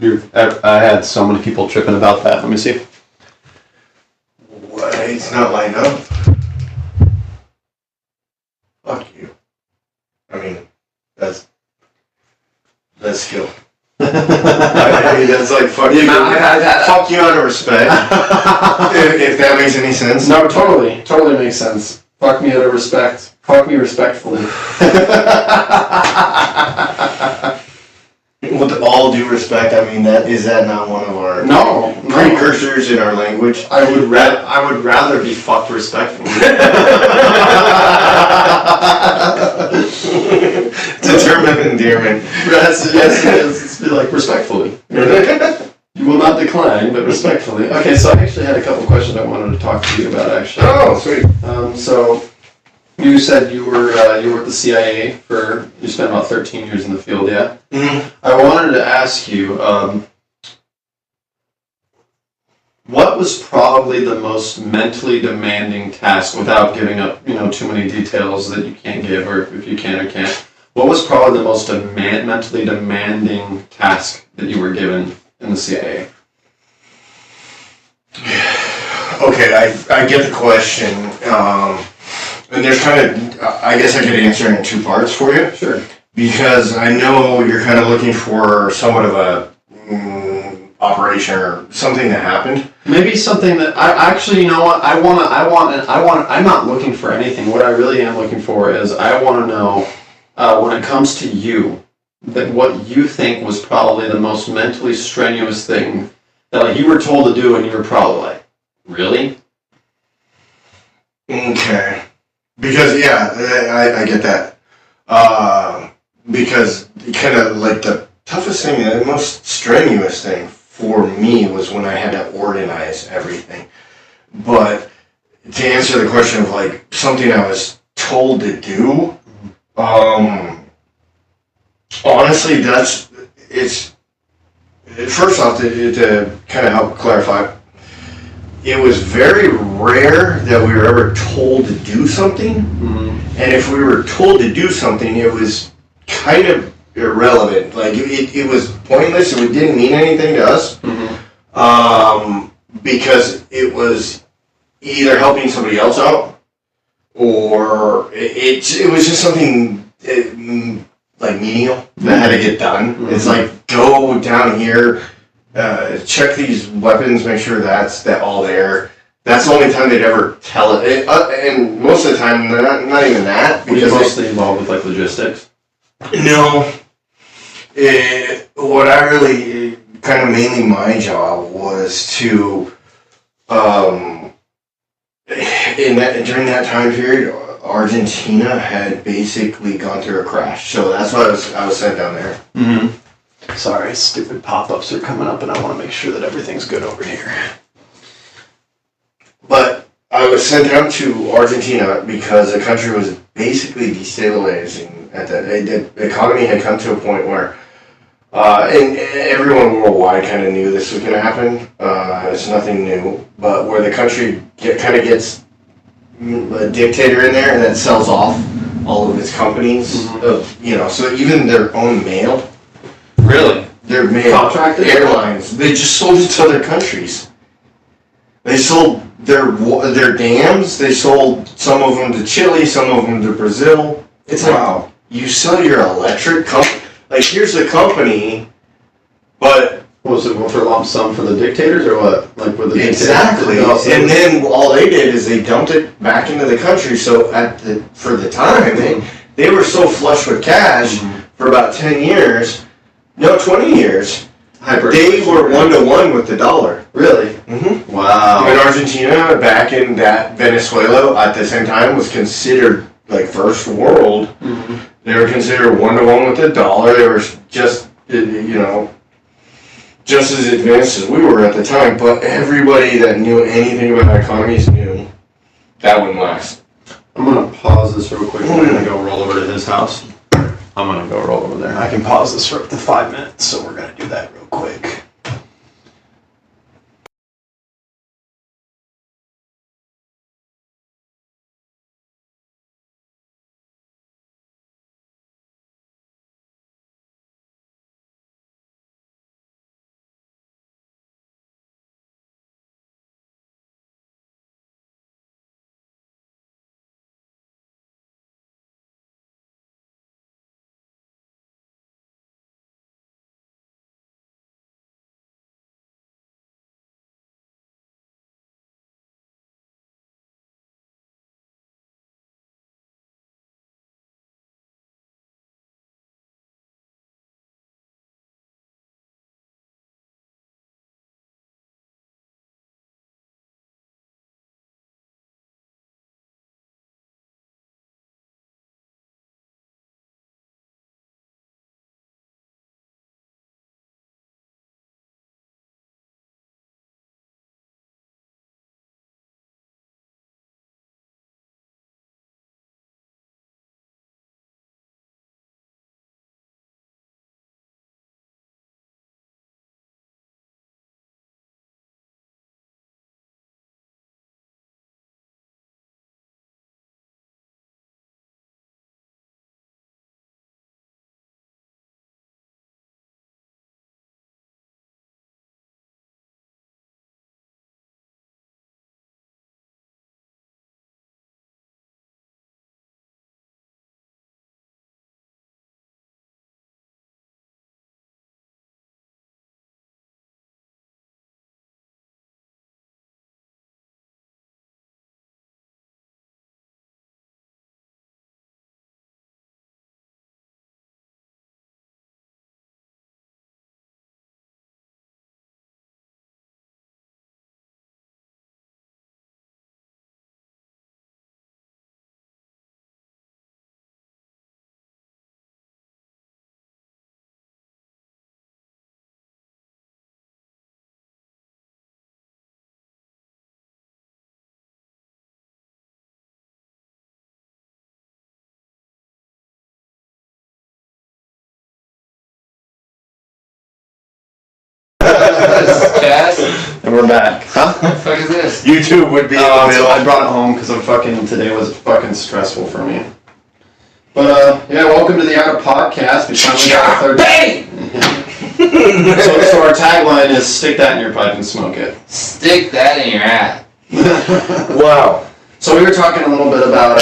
I had so many people tripping about that. Let me see. What? It's not lined up. Fuck you. I mean, that's skill. I mean, that's like fuck you. Fuck you out of respect. if that makes any sense. No, totally makes sense. Fuck me out of respect. Fuck me respectfully. With all due respect, I mean is that not one of our precursors in our language? I would rather be fucked respectfully. It's a term of endearment. Yes, it's like respectfully. You will not decline, but respectfully. Okay, so I actually had a couple questions I wanted to talk to you about, actually. Oh, sweet. So you said you were at the CIA you spent about 13 years in the field, yeah? Mm-hmm. I wanted to ask you, what was probably the most mentally demanding task, without giving up, too many details that you can't give, or if you can or can't? What was probably the most mentally demanding task that you were given in the CIA? Okay, I get the question. And there's kind of, I guess I could answer it in two parts for you. Sure. Because I know you're kind of looking for somewhat of a operation or something that happened. Maybe something that you know what? I'm not looking for anything. What I really am looking for is I want to know, when it comes to you, that what you think was probably the most mentally strenuous thing that you were told to do, and you were probably like, really? Okay. Because I get that. Because kind of like the toughest thing, the most strenuous thing for me was when I had to organize everything. But to answer the question of like something I was told to do, honestly, it's first off to kind of help clarify. It was very rare that we were ever told to do something, and if we were told to do something, it was kind of irrelevant. Like it was pointless. It didn't mean anything to us, because it was either helping somebody else out, or it was just something like menial that had to get done. Mm-hmm. It's like, go down here. Check these weapons, make sure that's all there. That's the only time they'd ever tell it. And most of the time, not even that. Were you mostly involved with like logistics? No. What I really, kind of mainly my job was to, during that time period, Argentina had basically gone through a crash. So that's why I was sent down there. Mm-hmm. Sorry, stupid pop-ups are coming up, and I want to make sure that everything's good over here. But I was sent down to Argentina because the country was basically destabilizing. The economy had come to a point where, and everyone worldwide kind of knew this was going to happen. It's nothing new, but where the country kind of gets a dictator in there and then sells off all of its companies, so even their own mail. Really? Their mail contracted airlines. They just sold it to other countries. They sold their dams. They sold some of them to Chile, some of them to Brazil. It's like, you sell your electric company. Like, here's the company, but was it for lump sum for the dictators or what? Like with the exactly. And then all they did is they dumped it back into the country. So for the time, they were so flush with cash for about 10 years. No, 20 years. They were 1-to-1 with the dollar. Really? Mm-hmm. Wow. And Argentina, back in that Venezuela, at the same time, was considered like first world. Mm-hmm. They were considered 1-to-1 with the dollar. They were just as advanced as we were at the time. But everybody that knew anything about economies knew that wouldn't last. I'm going to pause this real quick. I'm going to go roll over to his house. I'm going to go roll over there. I can pause this for up to 5 minutes, so we're going to do that real quick. we're back. Huh? What the fuck is this? YouTube would be in the middle. I brought it home because today was fucking stressful for me. But yeah, welcome to the Art of Podcast. We finally got a third. Bang! So our tagline is "Stick that in your pipe and smoke it." Stick that in your ass. Wow. So we were talking a little bit about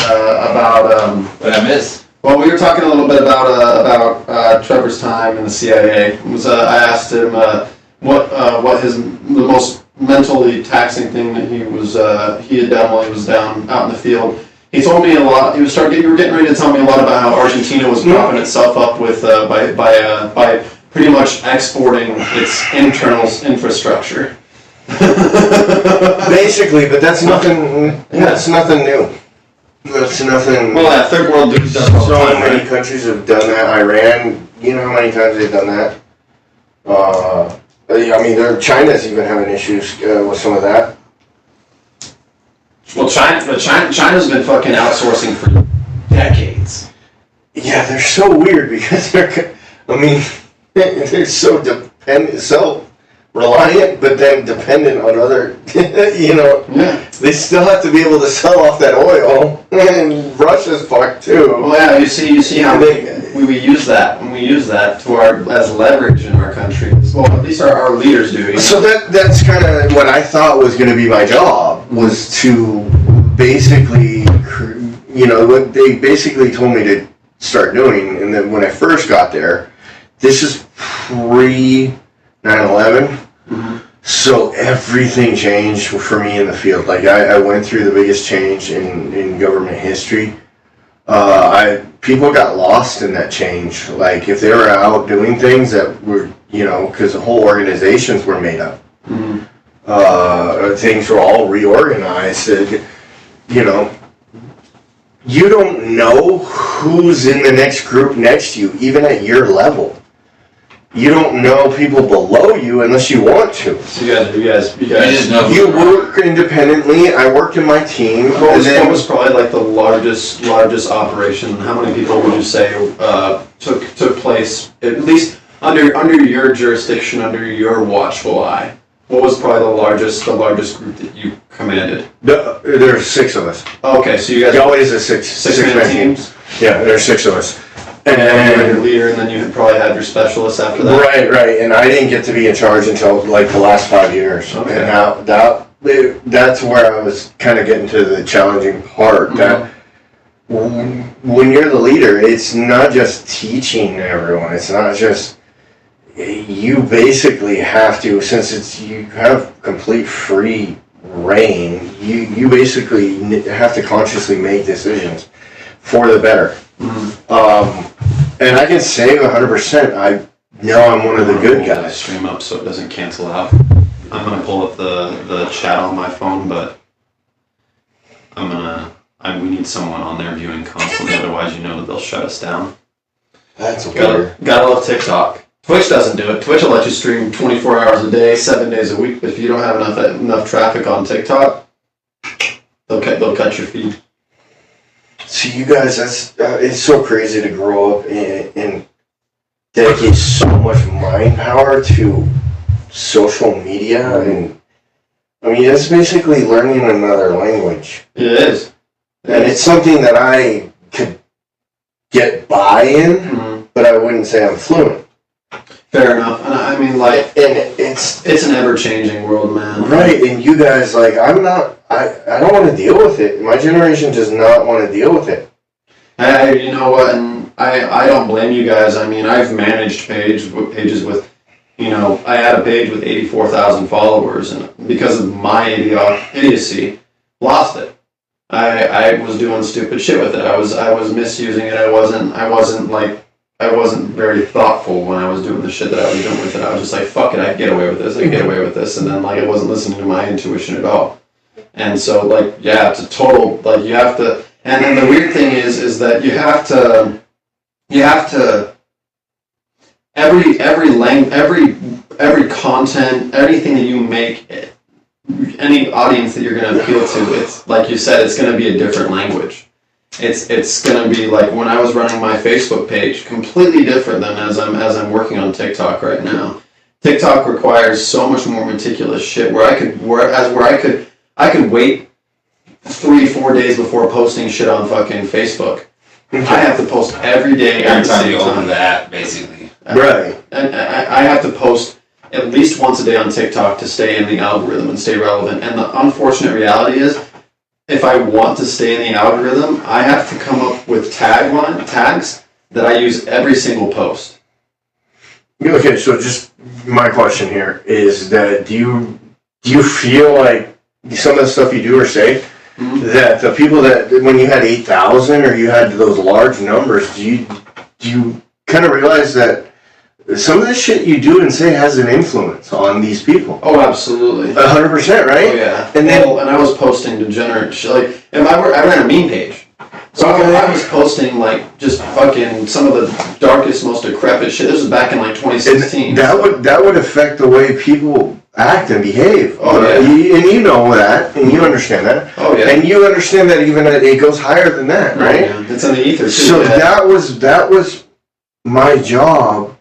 What I miss? well, we were talking a little bit about Trevor's time in the CIA. I asked him what the most mentally taxing thing that he had done while he was down out in the field. He told me a lot. You were getting ready to tell me a lot about how Argentina was propping itself up with by pretty much exporting its internal infrastructure. Basically, but that's nothing. That's nothing new. That's nothing. Well, that third world dude does all the So time, many right? countries have done that. Iran, you know how many times they've done that? I mean, China's even having issues with some of that. Well, China's been fucking outsourcing for decades. Yeah, they're so weird because they're so reliant, but then dependent on other, Yeah. They still have to be able to sell off that oil, and Russia's fucked too. Well, yeah, you see how we use that, and we use that as leverage in our country. Well, at least our leaders do. So that's kind of what I thought was going to be my job, was to basically, what they basically told me to start doing. And then when I first got there, this is pre 9/11. Mm-hmm. So everything changed for me in the field. Like I went through the biggest change in government history. People got lost in that change. Like if they were out doing things that were, because the whole organizations were made up. Mm-hmm. Things were all reorganized. You don't know who's in the next group next to you, even at your level. You don't know people below you unless you want to. So you guys. just know. You work independently. I worked in my team. What was probably like the largest operation? How many people would you say took place at least under your jurisdiction, under your watchful eye? What was probably the largest group that you commanded? There's 6 of us. Okay, so you guys Always a six-man teams. Yeah, there's 6 of us. And then you had your leader, and then you probably had your specialists after that. Right. And I didn't get to be in charge until like the last 5 years. Okay. And now that's where I was kind of getting to the challenging part. Mm-hmm. That when you're the leader, it's not just teaching everyone. It's not just, you basically have to, since you have complete free reign, you basically have to consciously make decisions for the better. Mm-hmm. And I can say 100%, I know I'm one of the good guys. Stream up so it doesn't cancel out. I'm gonna pull up the chat on my phone, but we need someone on there viewing constantly, otherwise they'll shut us down. That's weird. Gotta love TikTok. Twitch doesn't do it. Twitch will let you stream 24 hours a day, 7 days a week, but if you don't have enough traffic on TikTok, they'll cut your feed. See, you guys, it's so crazy to grow up and dedicate so much mind power to social media, and it's basically learning another language. It is. And it's something that I could get by in, but I wouldn't say I'm fluent. Fair enough. And and it's an ever-changing world, man. Right, and you guys, I don't want to deal with it. My generation does not want to deal with it. You know what, and I don't blame you guys. I've managed pages with, I had a page with 84,000 followers, and because of my idiocy, lost it. I was doing stupid shit with it. I was misusing it. I wasn't very thoughtful when I was doing the shit that I was doing with it. I was just like, fuck it, I can get away with this. And then I wasn't listening to my intuition at all. And so it's a total, you have to, and then the weird thing is that you have to, every content, everything that you make, any audience that you're going to appeal to, it's like you said, it's going to be a different language. It's going to be like when I was running my Facebook page, completely different than as I'm working on TikTok right now. TikTok requires so much more meticulous shit. Where I could wait 3-4 days before posting shit on fucking Facebook. I have to post every day Every time you open the app, basically. Right. And I have to post at least once a day on TikTok to stay in the algorithm and stay relevant. And the unfortunate reality is, if I want to stay in the algorithm, I have to come up with tags that I use every single post. Okay, so just my question here is that do you feel like some of the stuff you do or say that the people that when you had 8,000 or you had those large numbers, do you kind of realize that some of the shit you do and say has an influence on these people? Oh, absolutely. 100%, right? Oh, yeah. And then, and I was posting degenerate shit. Like, I ran a meme page. So I was posting, like, just fucking some of the darkest, most decrepit shit. This was back in, like, 2016. that would affect the way people act and behave. Oh, yeah. And you know that, and you understand that. Oh, yeah. And you understand that even it goes higher than that, right? Oh, yeah. It's in the ether, too. So yeah. that was my job.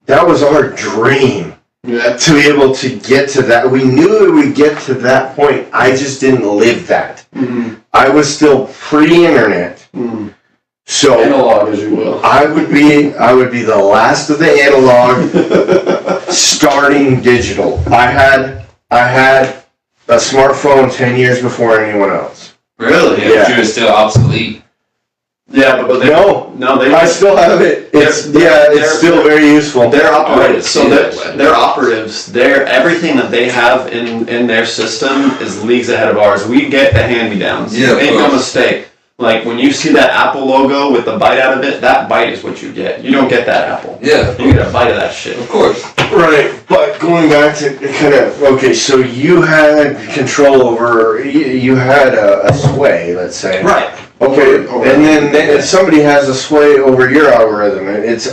That was our dream. Yeah. To be able to get to that. We knew we would get to that point. I just didn't live that. Mm-hmm. I was still pre-internet. Mm-hmm. So analog, as you will. I would be the last of the analog starting digital. I had a smartphone 10 years before anyone else. Really? Yeah. But you were still obsolete. Yeah, but I still have it. It's still very useful. They're operatives. Oh, They're operatives. Everything that they have in their system is leagues ahead of ours. We get the hand-me-downs. Yeah, Make no mistake. Like when you see that Apple logo with the bite out of it, that bite is what you get. You don't get that apple. Yeah. You get a bite of that shit. Of course. Right, but going back to kind of, okay, so you had control over, you had a sway, let's say. Right. Okay, and then if somebody has a sway over your algorithm, it's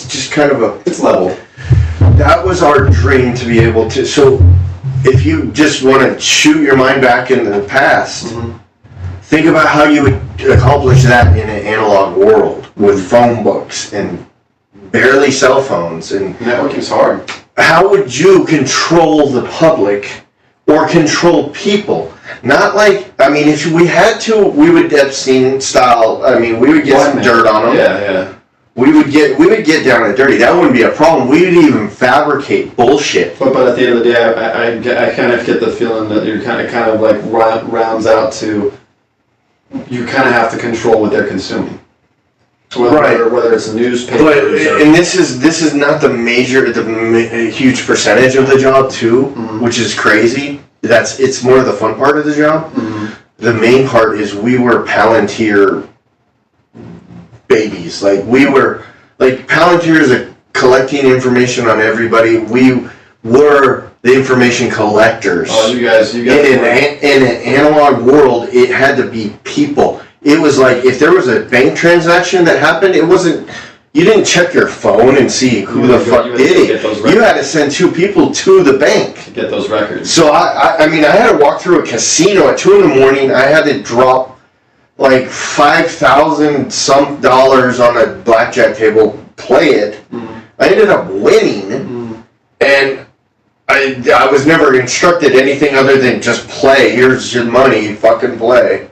just kind of it's level. That was our dream to be able to, so if you just want to shoot your mind back into the past, think about how you would accomplish that in an analog world with phone books and barely cell phones, and networking's hard. how would you control the public or control people? Not like, I mean, if we had to, we would Epstein style, I mean, we would get some dirt on them. Yeah. We would get down and dirty. That wouldn't be a problem. We would even fabricate bullshit. But at the end of the day, I kind of get the feeling that you're kind of like rounds out to, you kind of have to control what they're consuming. Whether it's a newspaper. But and this is not the huge percentage of the job too, which is crazy. It's more the fun part of the job. The main part is we were Palantir babies. Like we were Palantir is collecting information on everybody. We were the information collectors. Oh, you guys. In an analog world, it had to be people. It was like if there was a bank transaction that happened, it wasn't. You didn't check your phone and see who the fuck did it. You had to send 2 people to the bank to get those records. So I mean, I had to walk through a casino at 2 a.m. I had to drop like $5,000 some on a blackjack table, play it. I ended up winning, and I was never instructed anything other than just play. Here's your money, fucking play.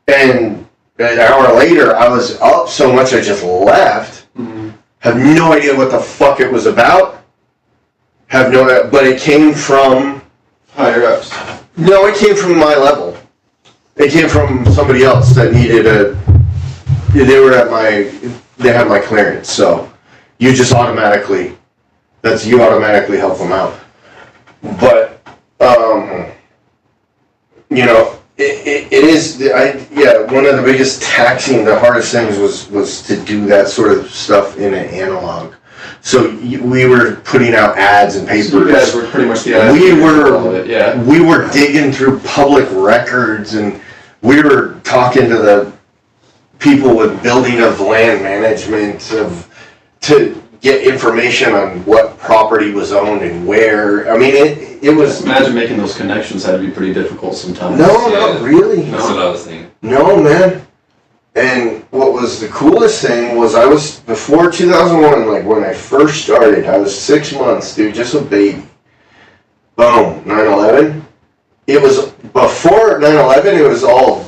And an hour later, I was up so much I just left. Have no idea what the fuck it was about. But it came from higher ups. No, it came from my level. It came from somebody else that needed they had my clearance. So you just automatically help them out. But it is, one of the biggest the hardest things was to do that sort of stuff in an analog. So we were putting out ads and papers. So you guys were pretty much the ads. We were digging through public records, and we were talking to the people with building of land management to get information on what property was owned and where. I mean, it was. Imagine making those connections had to be pretty difficult sometimes. No, not really. That's what I was thinking. No, man. And what was the coolest thing was I was, before 2001, like when I first started, I was 6 months, dude, just a baby. Boom, 9/11. It was, before 9/11, it was all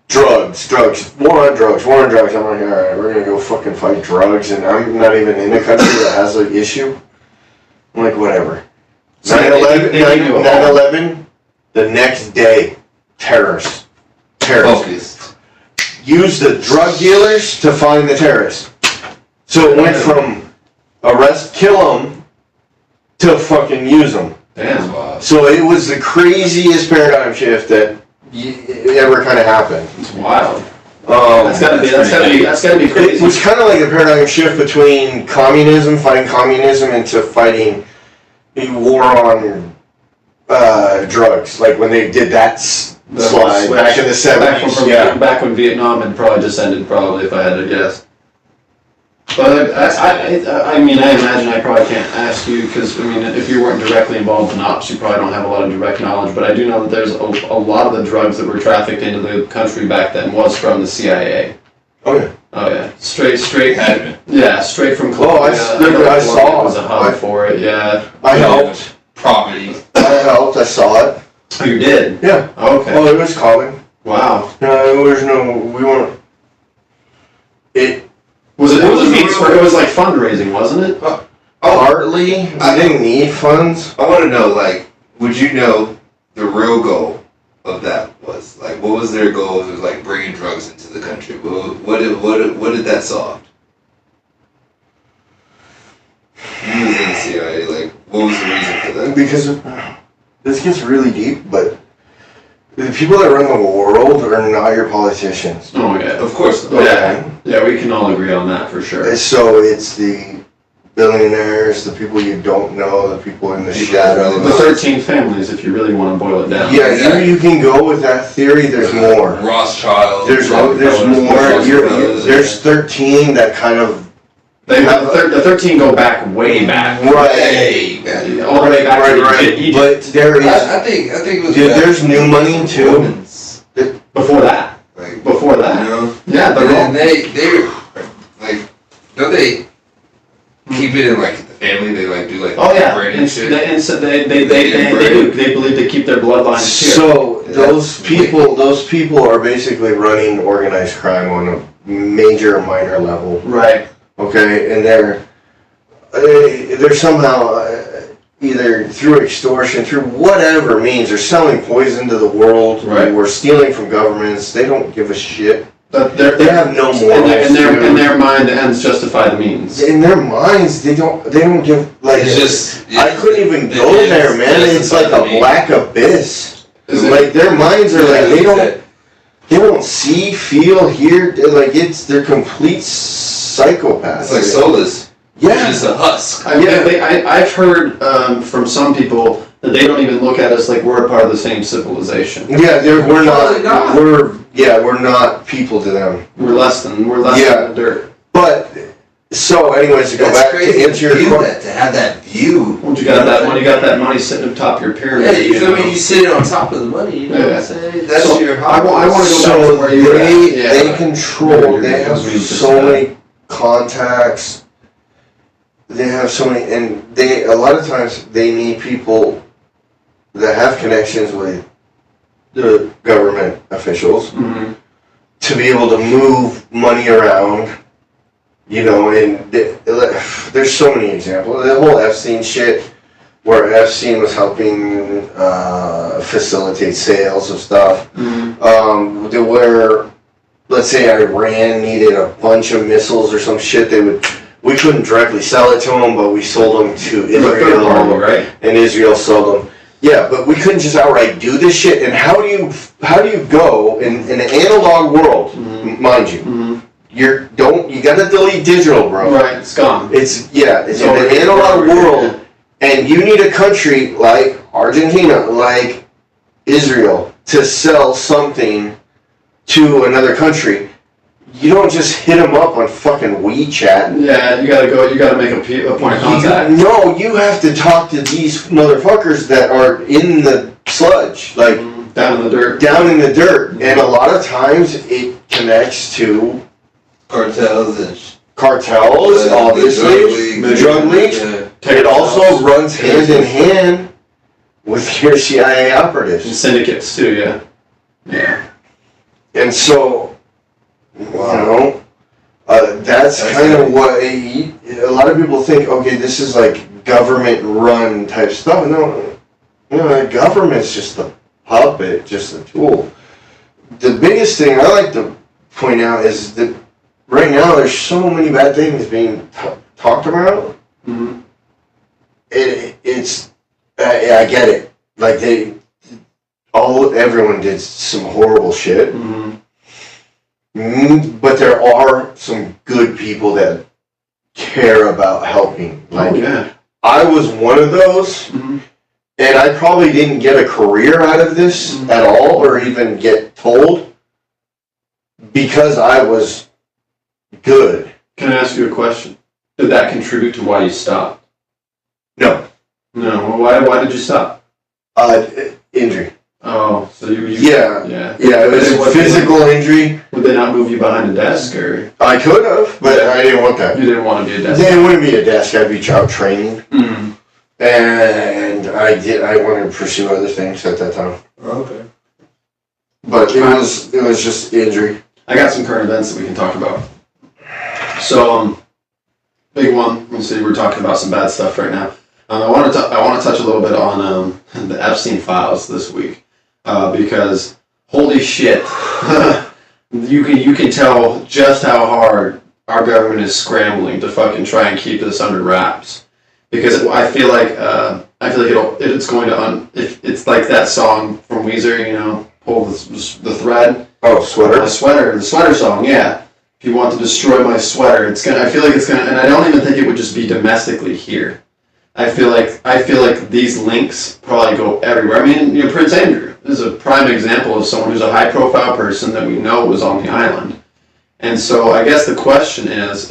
drugs, war on drugs. I'm like, alright, we're gonna go fucking fight drugs, and I'm not even in a country that has an issue. I'm like, whatever. So 9/11, the next day, terrorists. Focused. Use the drug dealers to find the terrorists. So it went from arrest, kill them, to fucking use them. Damn. Wow. So it was the craziest paradigm shift that ever kind of happened. It's wild. That's That's gotta be crazy. It was kind of like a paradigm shift between fighting communism, into fighting a war on drugs. Like when they did that slide back in the 70s. Back when Vietnam had probably just ended, probably, if I had to guess. But I mean, I imagine I probably can't ask you, because, I mean, if you weren't directly involved in ops, you probably don't have a lot of direct knowledge, but I do know that there's a lot of the drugs that were trafficked into the country back then was from the CIA. Oh yeah. Oh yeah, straight. Admin. Yeah, straight from Oh, Colombia. I saw. It was a hub for it. Yeah. I helped. Property. I saw it. Oh, you did? Yeah. Okay. Oh, it was common. Wow. No, there's no. We weren't. It Was it was a means for, it was like fundraising, wasn't it? partly. We didn't need funds. I want to know, like, would you know the real goal of that was? Like, what was their goal? It was like bringing drugs into the country. What did that solve? You was in the CIA. Like, what was the reason for that? Because this gets really deep, but the people that run the world are not your politicians. Oh yeah. Of course. Okay. Yeah, we can all agree on that for sure. So it's the billionaires, the people you don't know, the people in the shadows. The 13 families, if you really want to boil it down. Yeah, you can go with that theory. There's more. Rothschild. There's more. There's 13 that kind of. They have the 13 go back way back. Right. All the way back to Right. Egypt. But there is. I think it was. Dude, there's new money too. Before that. Like, Before that. you know? Yeah, And they're then all. they like, don't they keep it in like the family? They like do like Oh yeah. breeding shit. They do. They believe they keep their bloodlines pure. So those people are basically running organized crime on a major or minor level. Right. Okay, and they're somehow either through extortion, through whatever means, they're selling poison to the world. Right. We're stealing from governments. They don't give a shit. But They have no morals. in their mind, the ends justify the means. In their minds, they don't give like. It's just. I couldn't even go there, man. It's like a black abyss. Is it- Like their minds are like they don't see, feel, hear. Like they're complete psychopaths. It's like soulless. Yeah. It's just a husk. I've heard from some people that they don't even look at us like we're a part of the same civilization. Yeah, we're Probably not. not. We're not people to them. We're less than Yeah. the dirt. But so, anyways, to go That's back crazy to answer your view question. that, to have that view. When you got that money sitting atop your pyramid. Yeah, you feel me? You sit on top of the money. You know what I'm saying? That's So, your. I want to go back So to where you were at. they Yeah. control. Yeah, They have you're just so that. many contacts. They have so many, and a lot of times they need people that have connections with the government officials Mhm. to be able to move money around. You know, and there's so many examples. The whole Epstein shit, where Epstein was helping facilitate sales of stuff. Where, let's say Iran needed a bunch of missiles or some shit, we couldn't directly sell it to them, but we sold them to Israel, right? and Israel sold them. Yeah, but we couldn't just outright do this shit. And how do you go in an analog world, mind you? Mhm. You gotta delete digital, bro. Right, it's gone. It's So in an analog world, and you need a country like Argentina, like Israel, to sell something to another country. You don't just hit them up on fucking WeChat. Yeah, you gotta make a point of contact. No, you have to talk to these motherfuckers that are in the sludge. Like, Down in the dirt. Down in the dirt. And a lot of times it connects to Cartels and cartels, obviously, drug leagues. Yeah. It also runs hand in hand with your CIA operatives. And syndicates too, yeah. Yeah. And so, that's kind of what a lot of people think, okay, this is like government-run type stuff. No, the government's just a puppet, just a tool. The biggest thing I like to point out is that right now there's so many bad things being talked about. Mm-hmm. I get it. Like everyone did some horrible shit. Mm-hmm. But there are some good people that care about helping. Like, I was one of those, and I probably didn't get a career out of this at all, or even get told, because I was good. Can I ask you a question? Did that contribute to why you stopped? No. No. Well, why did you stop? Injury. Oh, so you Yeah, it was a physical injury. Would they not move you behind a desk, or? I could have, but I didn't want that. You didn't want to be a desk? Then it wouldn't be a desk, I'd be out training. Mm-hmm. And I wanted to pursue other things at that time. Okay. But it was just injury. I got some current events that we can talk about. So, big one. We'll see. We're talking about some bad stuff right now. I want to touch a little bit on the Epstein files this week, because holy shit, you can tell just how hard our government is scrambling to fucking try and keep this under wraps. Because I feel like it's going to it's like that song from Weezer, pull the thread. Oh, sweater. The sweater song, yeah. If you want to destroy my sweater, I feel like it's gonna, and I don't even think it would just be domestically here. I feel like these links probably go everywhere. I mean, Prince Andrew is a prime example of someone who's a high-profile person that we know was on the island. And so I guess the question is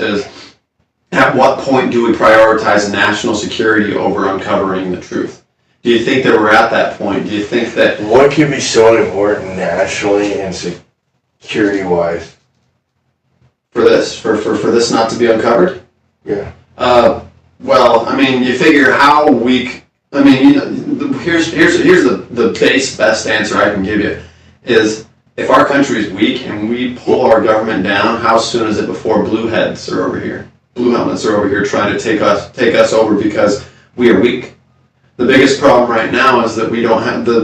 at what point do we prioritize national security over uncovering the truth? Do you think that we're at that point? Do you think that... What could be so important nationally and security-wise? For this not to be uncovered? Yeah. Well, I mean, you figure how weak... I mean, here's the best answer I can give you, is if our country is weak and we pull our government down, how soon is it before blue heads are over here? Blue helmets are over here trying to take us over because we are weak. The biggest problem right now is that we don't have the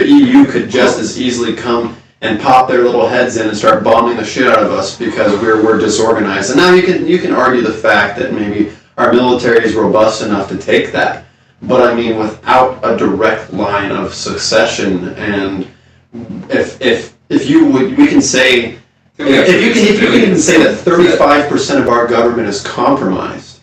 EU could just as easily come and pop their little heads in and start bombing the shit out of us because we're disorganized. And now you can argue the fact that maybe our military is robust enough to take that. But I mean, without a direct line of succession, and if you would, we can say, if you can even say that 35% of our government is compromised,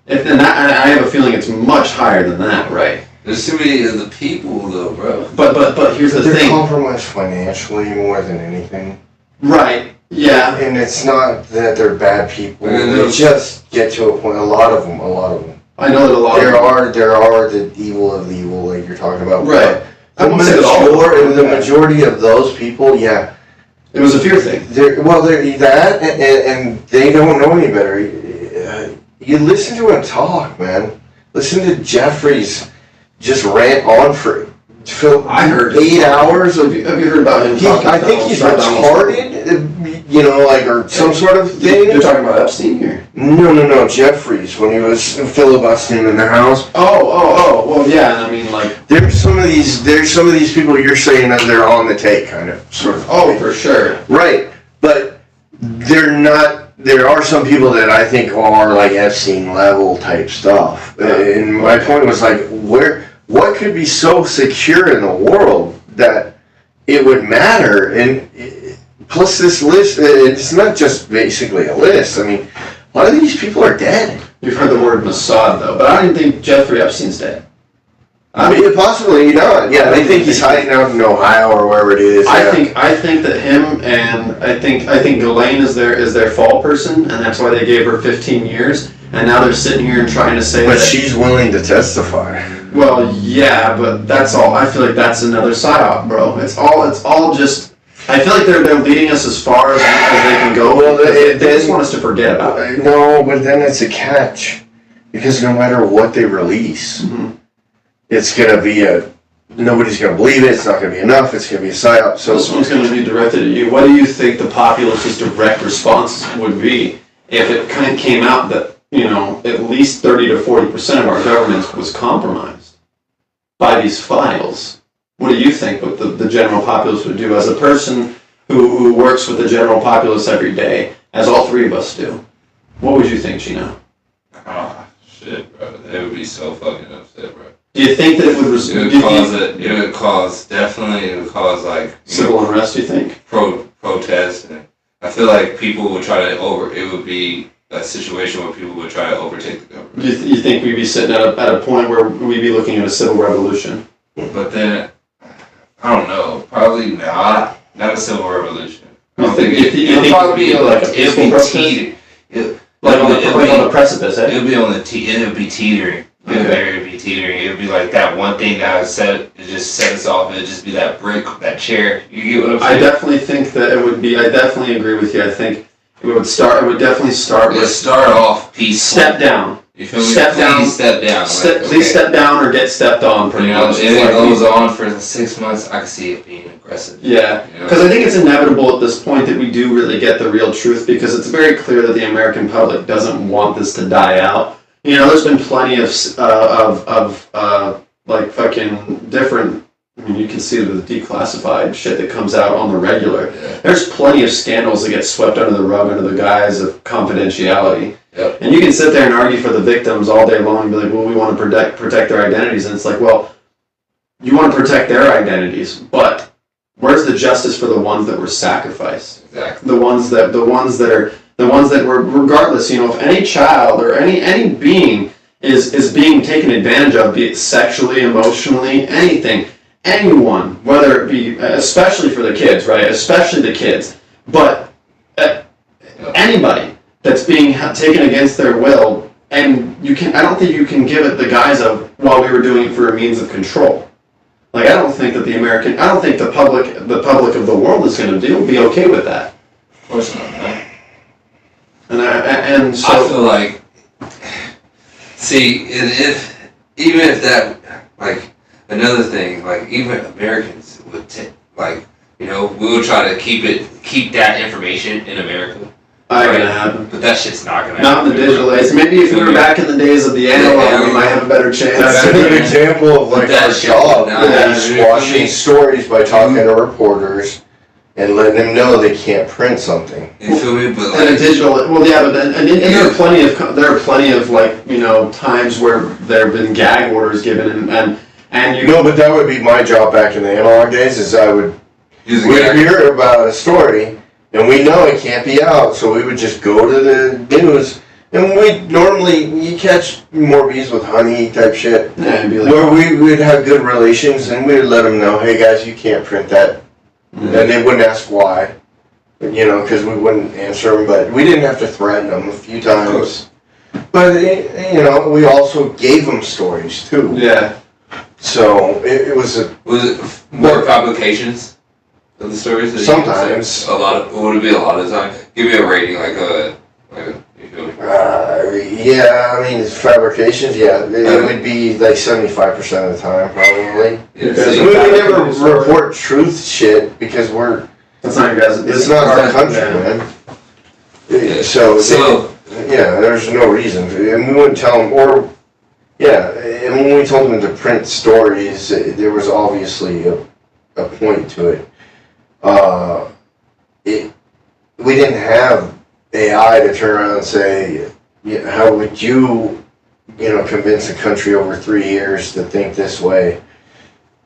and I have a feeling it's much higher than that, right? There's too many of the people, though, bro. But here's the thing. thing. They're compromised financially more than anything. Right. Yeah. And it's not that they're bad people. And they just get to a point. A lot of them. I know that a lot. There are the evil of the evil, like you're talking about. Right. The majority of those people, yeah. It was a fear thing. They're that, and they don't know any better. You listen to him talk, man. Listen to Jeffries just rant on for I heard 8 hours. Have you heard about him talking? I think he's retarded, or some sort of thing. You're talking about Epstein here? No, Jeffries, when he was filibustering in the House. Well, yeah, I mean, like... There's some of these people you're saying that they're on the take, kind of, sort of. Oh, for sure. Right, but they're not... There are some people that I think are like Epstein level type stuff. And my point was like, what could be so secure in the world that it would matter? And plus this list, it's not just basically a list. I mean, a lot of these people are dead. You've heard the word Mossad, though, but I didn't think Jeffrey Epstein's dead. Possibly not. Yeah, they think he's hiding out in Ohio or wherever it is. I think that him and I think Ghislaine is their fall person, and that's why they gave her 15 years. And now they're sitting here and trying to say but she's willing to testify. Well, yeah, but that's all. I feel like that's another psyop, bro. It's all just. I feel like they're leading us as far as they can go. Well, they just want us to forget about it. No, but then it's a catch. Because no matter what they release, it's going to be nobody's going to believe it, it's not going to be enough, it's going to be a psyop. So this one's going to be directed at you. What do you think the populace's direct response would be if it kind of came out that, at least 30 to 40% of our government was compromised by these files? What do you think what the general populace would do? As a person who works with the general populace every day, as all three of us do, what would you think, Chino? Oh, shit, bro. They would be so fucking upset, bro. Do you think that it would cause like civil unrest? You think protest, and I feel like people would try to it would be a situation where people would try to overtake the government. You think we'd be sitting at a point where we'd be looking at a civil revolution? But then I don't know, probably not a civil revolution. I don't think it'll probably be like a peaceful protest. Like on the precipice, eh? It would be on the it would be teetering. It would be teetering. It would be like that one thing that it just set us off. It would just be that brick, that chair. You get what I'm saying? I definitely think that it would be. I definitely agree with you. I think it would definitely start with. Start off peaceful. Step down. You feel me? Step down. Step down. Please step down or get stepped on. Pretty much. If it goes on for 6 months, I can see it being aggressive. Yeah, because I think it's inevitable at this point that we do really get the real truth, because it's very clear that the American public doesn't want this to die out. There's been plenty of like fucking different. I mean, you can see the declassified shit that comes out on the regular. Yeah. There's plenty of scandals that get swept under the rug under the guise of confidentiality. Yep. And you can sit there and argue for the victims all day long and be like, well, we want to protect their identities. And it's like, well, you want to protect their identities, but where's the justice for the ones that were sacrificed? Exactly. The ones that were, regardless, if any child or any being is being taken advantage of, be it sexually, emotionally, anything, anyone, whether it be, especially for the kids, right? Especially the kids, but anybody that's being taken against their will, and I don't think you can give it the guise of, well, we were doing it for a means of control. Like, I don't think the public of the world is going to be okay with that. Of course not, man. And so I feel like, even if that, like, another thing, like, even Americans would we would try to keep that information in America. Not gonna happen. But that shit's not gonna happen. Not in the digital age. Maybe if we were back in the days of the analog, we might have a better chance. That's a good example of like our job. Squashing stories by talking to reporters and letting them know they can't print something. You feel me? But and a digital, well, yeah, but then, and there are plenty of like times where there have been gag orders given, and you. No, but that would be my job back in the analog days. Is I would hear about a story. And we know it can't be out, so we would just go to the news. And you catch more bees with honey type shit. Yeah, and be like, where we would have good relations, and we would let them know, hey guys, you can't print that. Mm-hmm. And they wouldn't ask why, because we wouldn't answer them, but we didn't have to threaten them a few times. But, we also gave them stories too. Yeah. So it was more complications? Of the stories that sometimes would it be a lot of the time? Give me a rating, yeah, I mean, fabrications, yeah, it would be like 75% of the time, probably. Because we never report truth shit because that's not your guys. It's not our country, man. Yeah. So there's no reason, and we wouldn't tell them, and when we told them to print stories, there was obviously a point to it. We didn't have AI to turn around and say, how would you, convince a country over 3 years to think this way?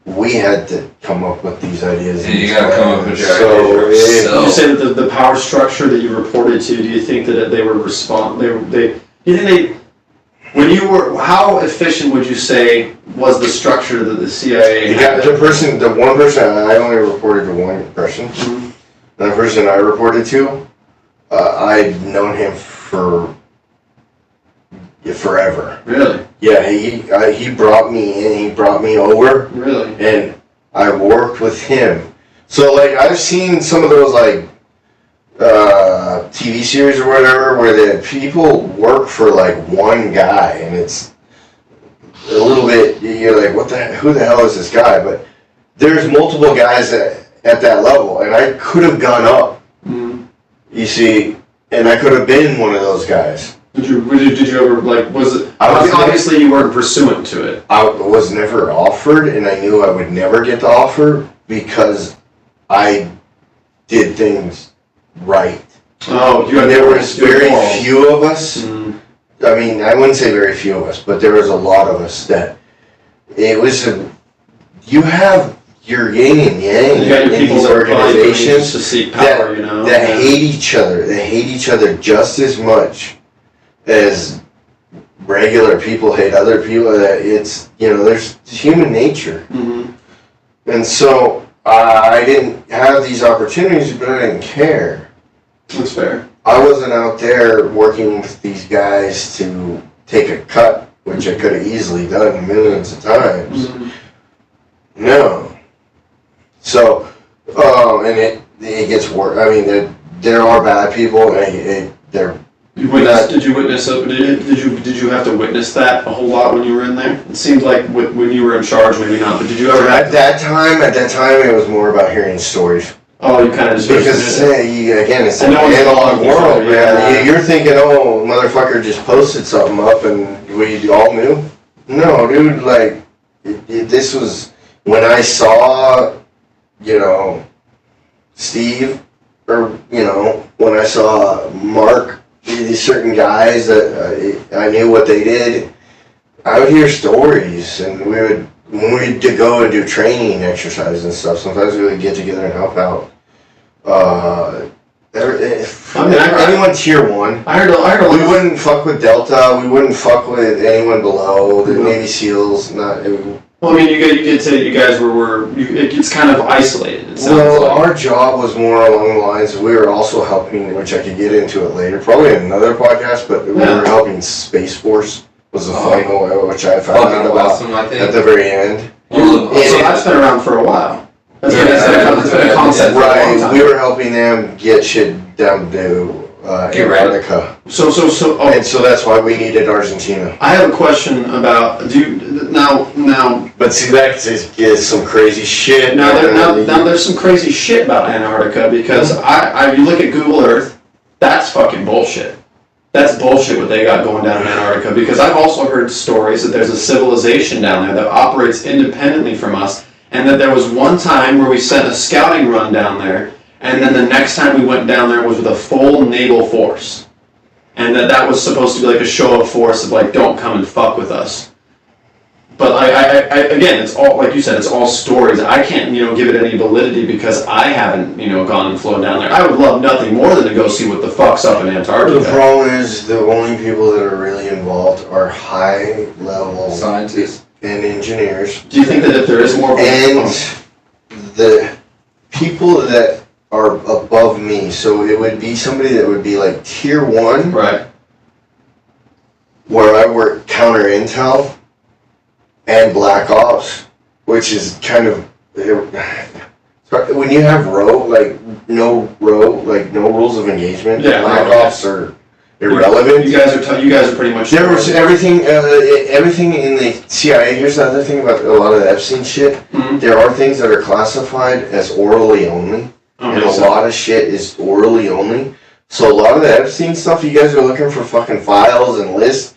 We had to come up with these ideas. Yeah, you gotta come up with your ideas. You say that the power structure that you reported to, do you think that they were how efficient would you say was the structure that the CIA had? The one person, I only reported to one person. Mm-hmm. The person I reported to, I'd known him for forever. Really? Yeah, he brought me in. He brought me over, Really? and I worked with him. So like I've seen some of those like TV series or whatever where the people work for like one guy, and it's a little bit. You're like, who the hell is this guy? But there's multiple guys at that level, and I could have gone up. Mm. You see, and I could have been one of those guys. Did you ever, like, was it, obviously you weren't pursuant to it. I was never offered, and I knew I would never get the offer because I did things right. Oh, there was very few of us. Mm. I mean, I wouldn't say very few of us, but there was a lot of us that it was you have your yin and yang You got your in people these that are probably doing organizations just to seek power, that hate each other. They hate each other just as much as regular people hate other people. That it's there's human nature, Mm-hmm. and so I didn't have these opportunities, but I didn't care. That's fair. I wasn't out there working with these guys to take a cut, which I could have easily done millions of times. Mm-hmm. No. So, and it gets worse. I mean, there are bad people, and they're. Did you have to witness that a whole lot when you were in there? It seemed like when you were in charge, maybe not, but did you ever have At that time, it was more about hearing stories. Oh, you kind of just... Because it's an analog world, man. You're thinking, oh, motherfucker just posted something up and we all knew? No, dude, like, this was... When I saw, Steve, or, when I saw Mark, these certain guys that I knew what they did, I would hear stories, and when we'd go and do training exercises and stuff, sometimes we would get together and help out. Anyone tier 1. I heard a lot. We wouldn't fuck with Delta. We wouldn't fuck with anyone below the Navy SEALs. Well, I mean, you did say that you guys it's kind of isolated. It sounds Well, like. our job was more along the lines of we were also helping, which I could get into it later, probably in another podcast, but we were helping Space Force was the final, which I found out about awesome, I think. at the very end. So that's been around for a while. That's been a concept for a long Right, time. we were helping them get shit down to Antarctica. So, And so that's why we needed Argentina. I have a question about now. But see, that is some crazy shit. Now there's some crazy shit about Antarctica because you look at Google Earth, that's fucking bullshit. That's bullshit what they got going down in Antarctica because I've also heard stories that there's a civilization down there that operates independently from us, and that there was one time where we sent a scouting run down there, and then the next time we went down there was with a full naval force, and that was supposed to be like a show of force of like, don't come and fuck with us. But I again, it's all, like you said, it's all stories. I can't, give it any validity because I haven't, gone and flown down there. I would love nothing more than to go see what the fuck's up in Antarctica. The problem is the only people that are really involved are high-level scientists and engineers. Do you think that if there is more... And the people that are above me, so it would be somebody that would be like tier 1, Right. where I work counter intel, and Black Ops, which is kind of when you have no rules of engagement. Black Ops are irrelevant. You guys are pretty much. There was everything in the CIA. Here's the other thing about a lot of the Epstein shit. Mm-hmm. There are things that are classified as orally only, and a lot of shit is orally only. So a lot of the Epstein stuff, you guys are looking for fucking files and lists.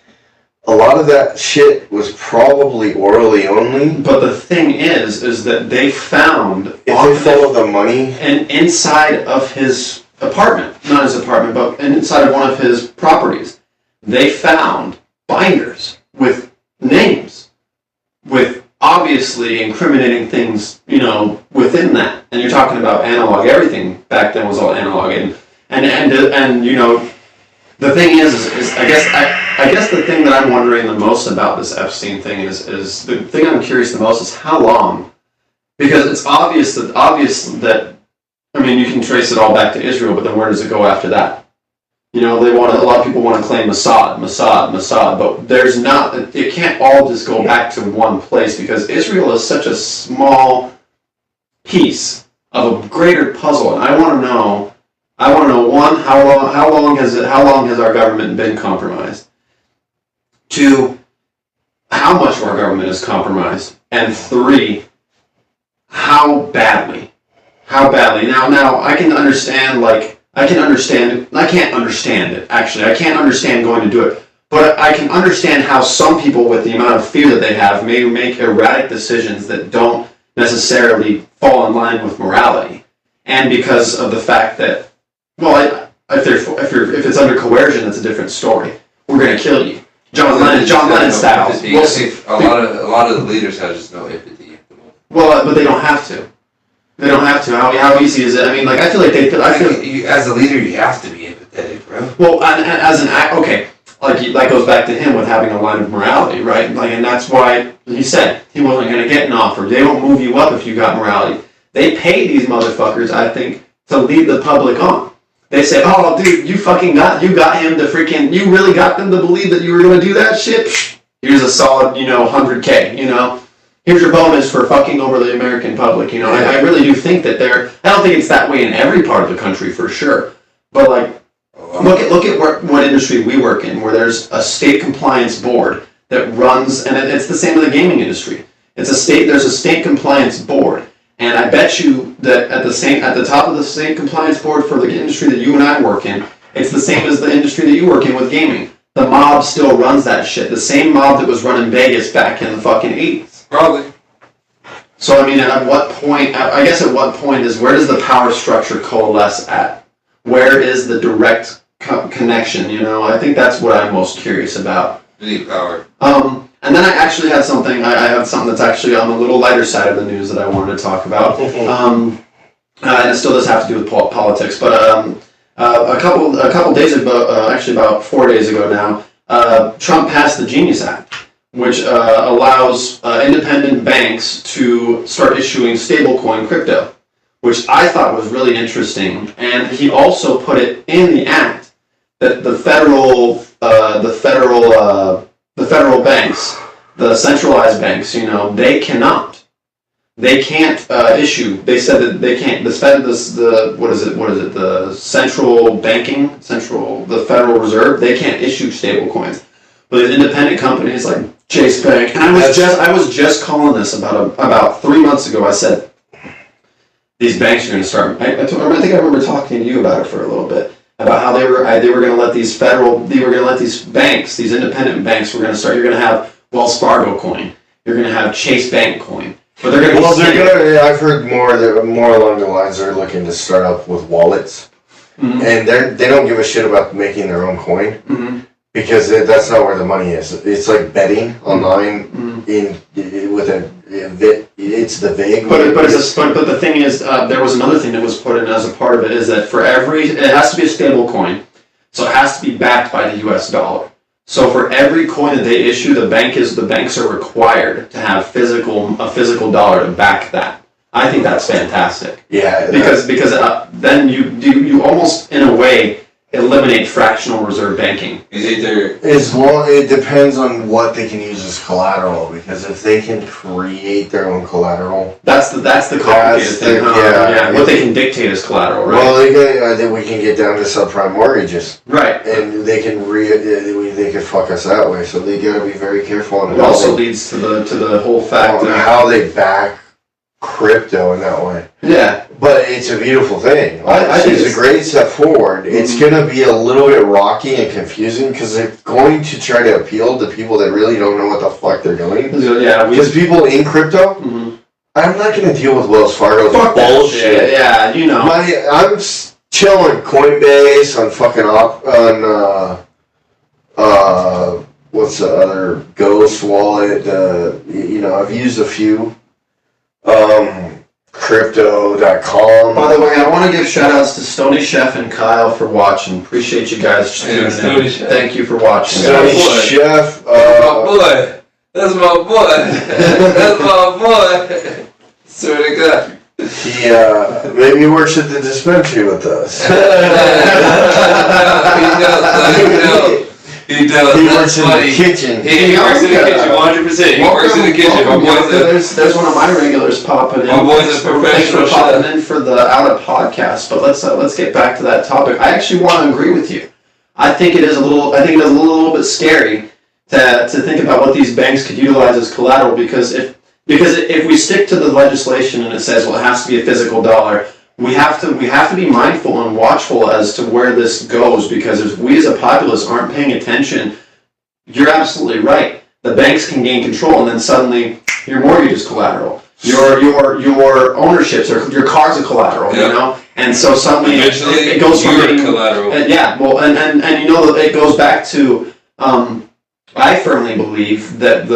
A lot of that shit was probably orally only. But the thing is that they found... If they follow the money... And inside of his apartment, not his apartment, but inside of one of his properties, they found binders with names, with obviously incriminating things, within that. And you're talking about analog. Everything back then was all analog. And the thing is I guess the thing that I'm wondering the most about this Epstein thing is the thing I'm curious the most is how long, because it's obvious that I mean, you can trace it all back to Israel, but then where does it go after that? You know, a lot of people want to claim Mossad, but there's not. It can't all just go back to one place because Israel is such a small piece of a greater puzzle, and I want to know one, how long has our government been compromised? Two, how much of our government is compromised? And three, how badly? Now I can't understand it, actually. I can't understand going to do it. But I can understand how some people, with the amount of fear that they have, may make erratic decisions that don't necessarily fall in line with morality. And because of the fact that, well, if it's under coercion, that's a different story. We're going to kill you. John Lennon style. A lot of the leaders have just no empathy. Well, but they don't have to. They don't have to. How easy is it? I mean, like, I feel like as a leader, you have to be empathetic, bro. Well, and as an act, okay, like that goes back to him with having a line of morality, right? Like, and that's why he said he wasn't going to get an offer. They don't move you up if you got morality. They pay these motherfuckers, I think, to lead the public on. They say, "Oh, dude, you really got them to believe that you were going to do that shit. Here's a solid, $100K, Here's your bonus for fucking over the American public, I really do think that I don't think it's that way in every part of the country for sure. But like, look at what industry we work in, where there's a state compliance board that runs, and it's the same with the gaming industry. There's a state compliance board, and I bet you that at the top of the state compliance board for the industry that you and I work in, it's the same as the industry that you work in with gaming. The mob still runs that shit. The same mob that was running Vegas back in the fucking 80s. Probably. So, I mean, at what point is, where does the power structure coalesce at? Where is the direct connection, I think that's what I'm most curious about. You need power. And then I actually had something, I have something that's actually on the little lighter side of the news that I wanted to talk about. And it still does have to do with politics, but a couple days ago, actually about 4 days ago now, Trump passed the Genius Act, which allows independent banks to start issuing stablecoin crypto, which I thought was really interesting. And he also put it in the act that the federal banks, the centralized banks, they can't issue. They said that they can't. The Federal Reserve, they can't issue stablecoins. But there's independent companies like Chase Bank, and I was just calling this about 3 months ago. I said these banks are going to start. I think I remember talking to you about it for a little bit about how they were going to let these banks, these independent banks, were going to start. You're going to have Wells Fargo coin. You're going to have Chase Bank coin. But they're going to. I've heard more along the lines they're looking to start up with wallets, mm-hmm. and they don't give a shit about making their own coin. Mm-hmm. Because that's not where the money is. It's like betting online it's the vague. But the thing is, there was another thing that was put in as a part of it, is that it has to be a stable coin, so it has to be backed by the U.S. dollar. So for every coin that they issue, the banks are required to have a physical dollar to back that. I think that's fantastic. Yeah. Because then you almost, in a way, eliminate fractional reserve banking. It depends on what they can use as collateral, because if they can create their own collateral, that's the complicated thing. Yeah. What they can dictate as collateral, right? Well, we can get down to subprime mortgages, right? And they can fuck us that way. So they got to be very careful. It also leads to the whole fact of how they back crypto in that way. Yeah. But it's a beautiful thing. I think it's a great step forward. Mm-hmm. It's going to be a little bit rocky and confusing because they're going to try to appeal to people that really don't know what the fuck they're doing. Yeah. Because people in crypto, mm-hmm. I'm not going to deal with Wells Fargo's bullshit. Yeah, I'm chilling Coinbase on fucking what's the other Ghost wallet? I've used a few. Crypto.com. By the way, I want to give shout outs to Stony Chef and Kyle for watching. Appreciate you guys tuning in. Thank you for watching. Stony Chef. That's my boy. That's my boy. Swear to God. He maybe works at the dispensary with us. He does. He That's works in funny. the kitchen. He works in the kitchen, 100%. He works in the kitchen. My boy's a There's one of my regulars popping in. My boy's a Thanks for professional popping chef. in for the Out of podcast. But let's get back to that topic. I actually want to agree with you. I think it is a little bit scary to think about what these banks could utilize as collateral because if we stick to the legislation and it says well it has to be a physical dollar, we have to be mindful and watchful as to where this goes because if we as a populace aren't paying attention, you're absolutely right. The banks can gain control and then suddenly your mortgage is collateral. Your ownerships or your car's a collateral, Yep. you know? And so suddenly eventually it goes from you're being collateral. yeah, well, and you know it goes back to I firmly believe that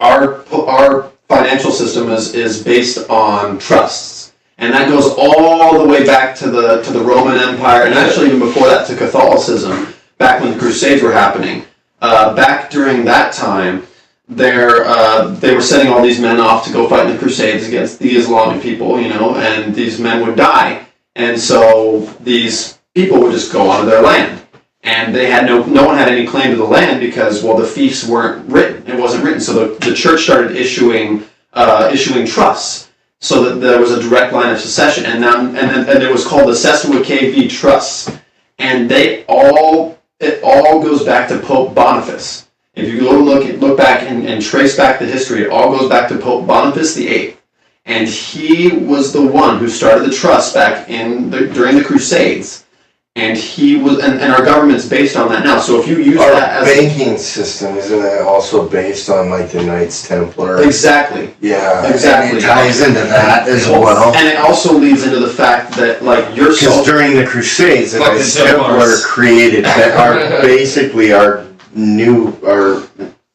our financial system is based on trusts, and that goes all the way back to the Roman Empire, and actually even before that to Catholicism, back when the Crusades were happening. Back during that time, they were sending all these men off to go fight in the Crusades against the Islamic people, you know, and these men would die, and so these people would just go onto their land. And they had no one had any claim to the land because the fiefs weren't written. It wasn't written. So the church started issuing trusts, so that there was a direct line of succession. And it was called the Sesquiquae v. Trusts. And it all goes back to Pope Boniface. If you go look back and trace back the history, it all goes back to Pope Boniface VIII. And he was the one who started the trust back during the Crusades. And he was, and our government's based on that now. So if you use Our that as banking system, isn't it also based on like the Knights Templar? exactly, Yeah, Exactly. And it ties into that as well. and it also leads into the fact that like your Because soul, during the Crusades, the Fucking Knights Templar Templars. created our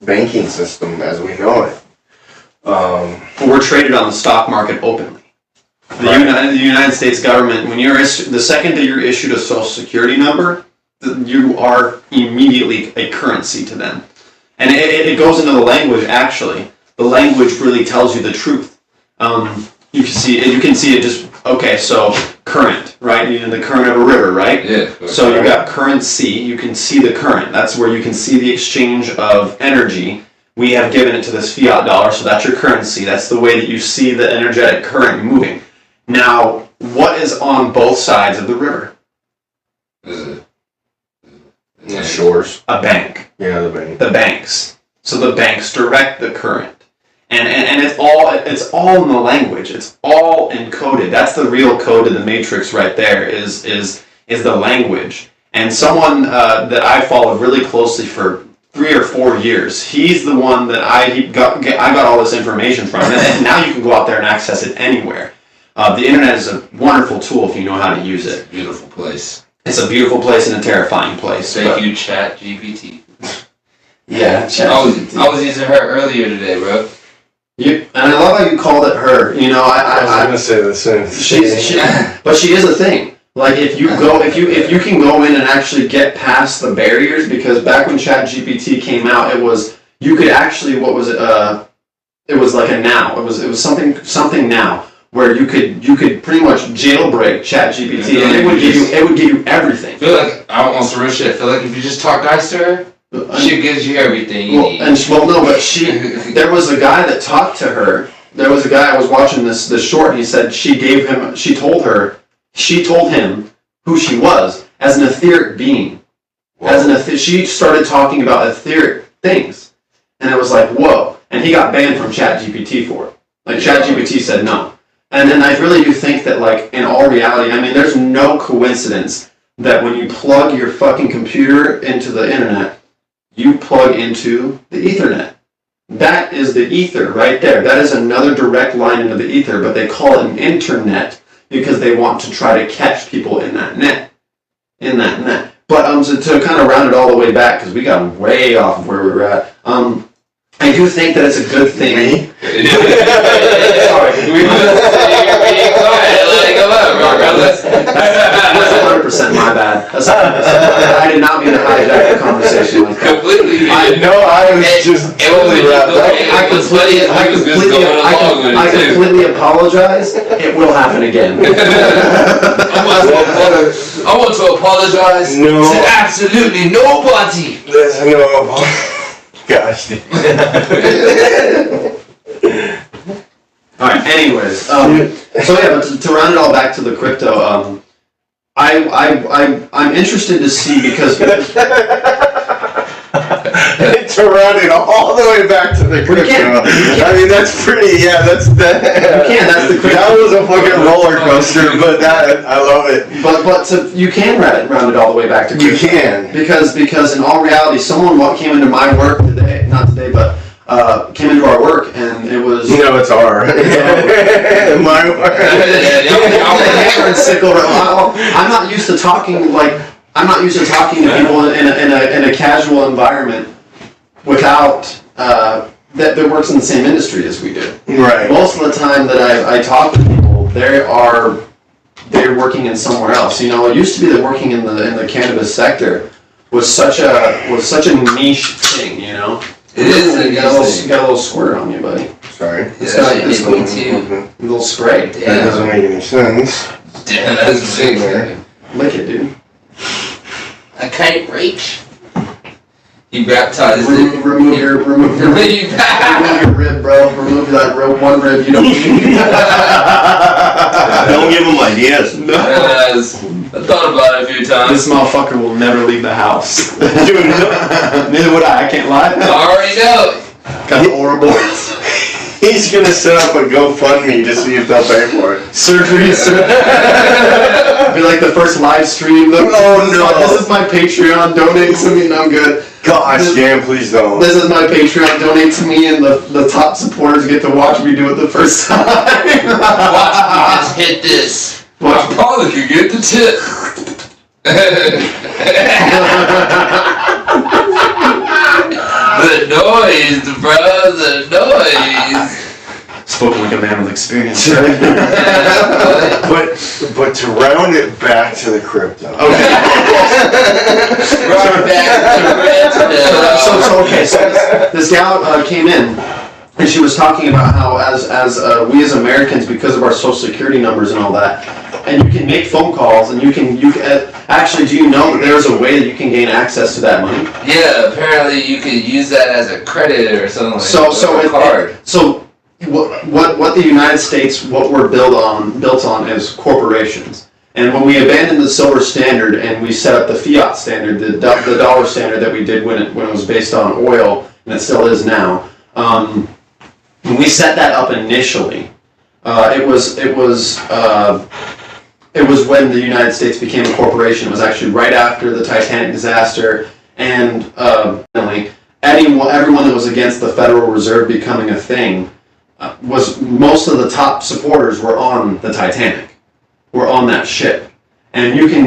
banking system as we know it. we're traded on the stock market openly. The United States government, when the second that you're issued a Social Security number, you are immediately a currency to them. And it goes into the language, actually. The language really tells you the truth. You can see it just, okay, so current, right? You know, the current of a river, right? Yeah. So you've got currency, you can see the current. That's where you can see the exchange of energy. We have given it to this fiat dollar, so that's your currency. That's the way that you see the energetic current moving. Now, what is on both sides of the river? The shores. A bank. Yeah, the bank. The banks. So the banks direct the current. And it's all in the language. It's all encoded. That's the real code of the matrix right there is the language. And someone that I followed really closely for 3 or 4 years, he's the one that I got all this information from. And now you can go out there and access it anywhere. The internet is a wonderful tool if you know how to use it. Beautiful place. It's a beautiful place and a terrifying place. Thank you, Chat GPT. Yeah, I was using her earlier today, bro. And I love how you called it her. You know, I was gonna say the same. but she is a thing. Like if you can go in and actually get past the barriers, because back when ChatGPT came out, it was you could actually it was like a now. It was something now where you could pretty much jailbreak ChatGPT and it would give you everything. I feel like I don't want some real shit. I feel like if you just talk nice to her, she gives you everything you need. There was a guy that talked to her. There was a guy I was watching this short, and he said she told him who she was as an etheric being. She started talking about etheric things, and it was like, whoa. And he got banned from ChatGPT for it. Like ChatGPT said no. And then I really do think that, like, in all reality, I mean, there's no coincidence that when you plug your fucking computer into the internet, you plug into the Ethernet. That is the ether right there. That is another direct line into the ether, but they call it an internet because they want to try to catch people in that net. But to kind of round it all the way back, because we got way off of where we were at, I do think that it's a good thing. Sorry. You're being quiet. Like, come on, bro. Listen, 100% my bad. That's 100%. I did not mean to hijack the conversation like that. Completely. I was just totally wrapped up. I completely apologize. It will happen again. I want to apologize to absolutely nobody. There's no gosh. Alright, anyways. So yeah, but to round it all back to the crypto, I'm interested to see because to run it all the way back to the crypto. I mean, that's pretty. Yeah, that's that. You can. That's the crypto. That was a fucking roller coaster, but I love it. But you can round it all the way back to crypto. You can because in all reality, someone came into my work today, not today, but came into our work and it was. No, it's our. My work. Hammer and sickle. I'm not used to talking like. I'm not used to talking to people in a casual environment without that works in the same industry as we do. Right. Most of the time that I talk to people, they're working in somewhere else. You know, it used to be that working in the cannabis sector was such a niche thing. You know. It is. You got a little squirt on you, buddy. Sorry. It's me too. A little spray. That doesn't make any sense. Damn, that's big, man. Lick it, dude. I can't reach. You baptized it. Remove your remove your rib, bro. Remove that one rib you don't need. Don't give them ideas. No. I thought about it a few times. This motherfucker will never leave the house. Dude, Neither would I can't lie. I already know. Got horrible. he's gonna set up a GoFundMe to see if they'll pay for it. Surgery. Be like the first live stream. Oh no! This is my Patreon. Donate to me, and I'm good. Gosh damn! Please don't. This is my Patreon. Donate to me, and the top supporters get to watch me do it the first time. Watch me just hit this. Watch. Probably could get the tip. The noise, bro. The noise. Spoken like a man with experience. But to round it back to the crypto. Okay. Right back to crypto. So this gal came in, and she was talking about how as we as Americans, because of our social security numbers and all that, and you can make phone calls, and you can actually, do you know that there's a way that you can gain access to that money? Yeah, apparently you could use that as a credit or something. So a card. What the United States, what we're built on is corporations. And when we abandoned the silver standard and we set up the fiat standard, the dollar standard that we did when it was based on oil, and it still is now, when we set that up initially, it was when the United States became a corporation. It was actually right after the Titanic disaster, and everyone that was against the Federal Reserve becoming a thing was most of the top supporters were on the Titanic, were on that ship, and you can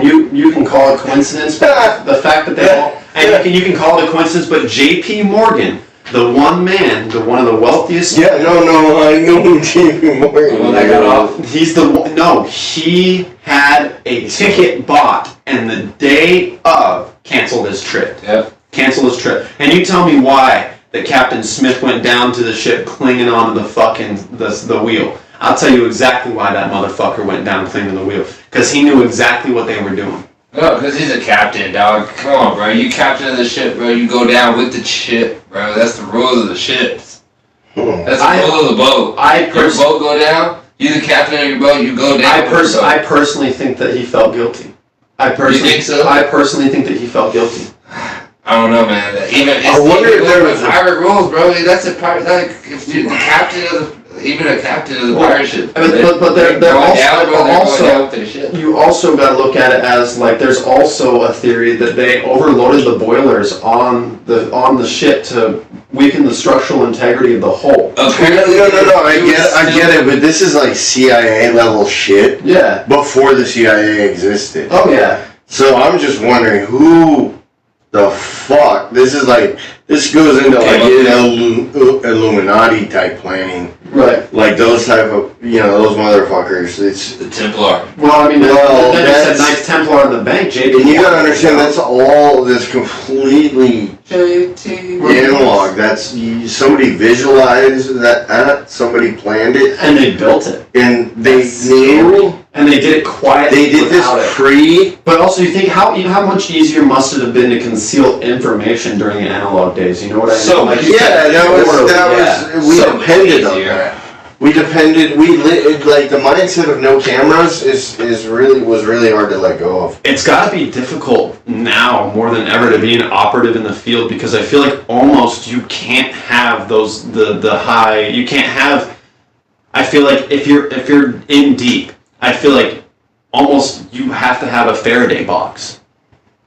call it coincidence, but the fact that they all, and you can call it a coincidence, but J.P. Morgan, the one of the wealthiest. Yeah, no, I know J.P. Morgan. When I got off, he's the one. No, he had a ticket bought, and the day of canceled his trip. Yep. Canceled his trip, and you tell me why that Captain Smith went down to the ship clinging onto the fucking the wheel. I'll tell you exactly why that motherfucker went down clinging the wheel. Because he knew exactly what they were doing. No, because he's a captain, dog. Come on, bro. You captain of the ship, bro. You go down with the ship, bro. That's the rules of the ships. That's the rule of the boat. Your boat go down, you the captain of your boat, you go down. I personally think that he felt guilty. You think so? I personally think that he felt guilty. I don't know, man. I wonder if there was pirate rules, bro. That's a pirate. Like, if you're the captain of a captain of the pirate ship. I mean, but they're also you also got to look at it as like there's also a theory that they overloaded the boilers on the ship to weaken the structural integrity of the hull. Apparently, no. I get it, but this is like CIA level shit. Yeah. Before the CIA existed. Oh yeah. So I'm just wondering who the fuck. This goes into like Illuminati type planning. Right. Like those type of, those motherfuckers. It's The Templar. Well, I mean, Well, then you said that's- Knights Templar in the bank, JP. and you gotta understand that's all this completely analog. That's somebody visualized that, somebody planned it, And they built it. and they That's knew. And they did it quietly. They did this without it. pre. But also, you think how much easier must it have been to conceal information during the analog days? You know what I mean? So Like, much you said, that was we So much depended on easier. that. We like the mindset of no cameras was really hard to let go of. It's got to be difficult now more than ever to be an operative in the field, because I feel like almost you can't have the high. You can't have. I feel like if you're in deep, I feel like almost you have to have a Faraday box.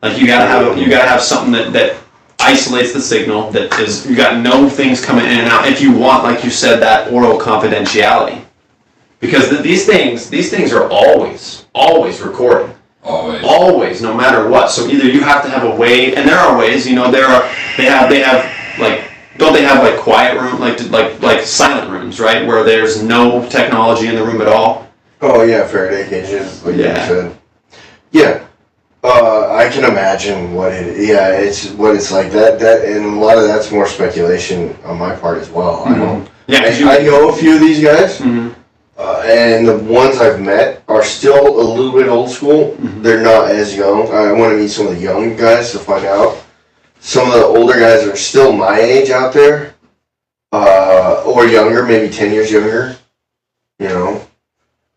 Like you gotta have something that isolates the signal. That is, you got no things coming in and out. If you want, like you said, that oral confidentiality, because these things are always recording. Always, no matter what. So either you have to have a way, and there are ways. They have like. Don't they have like quiet room, like silent rooms, right, where there's no technology in the room at all? Oh yeah, Faraday cages, like you said. Yeah, I can imagine what it. Yeah, it's what it's like. That and a lot of that's more speculation on my part as well. Mm-hmm. I don't. Yeah, I know a few of these guys, Mm-hmm. and the ones I've met are still a little bit old school. Mm-hmm. They're not as young. I want to meet some of the young guys to find out. Some of the older guys are still my age out there, or younger, maybe 10 years younger.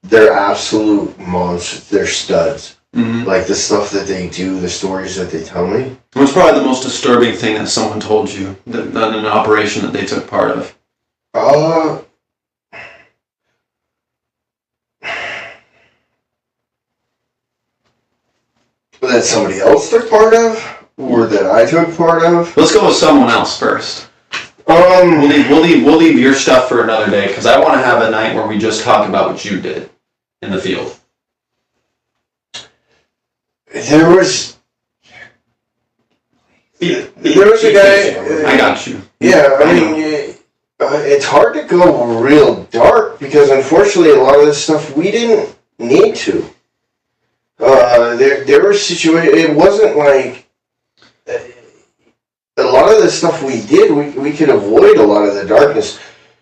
They're absolute monsters. They're studs. Mm-hmm. Like the stuff that they do, the stories that they tell me. What's probably the most disturbing thing that someone told you that an operation that they took part of? That somebody else took part of? Or that I took part of? Let's go with someone else first. Um, We'll leave your stuff for another day, because I want to have a night where we just talk about what you did in the field. there was a guy. I got you. Yeah, I mean, it's hard to go real dark because unfortunately a lot of this stuff we didn't need to. There were situations. It wasn't like a lot of the stuff we did. We could avoid a lot of the darkness.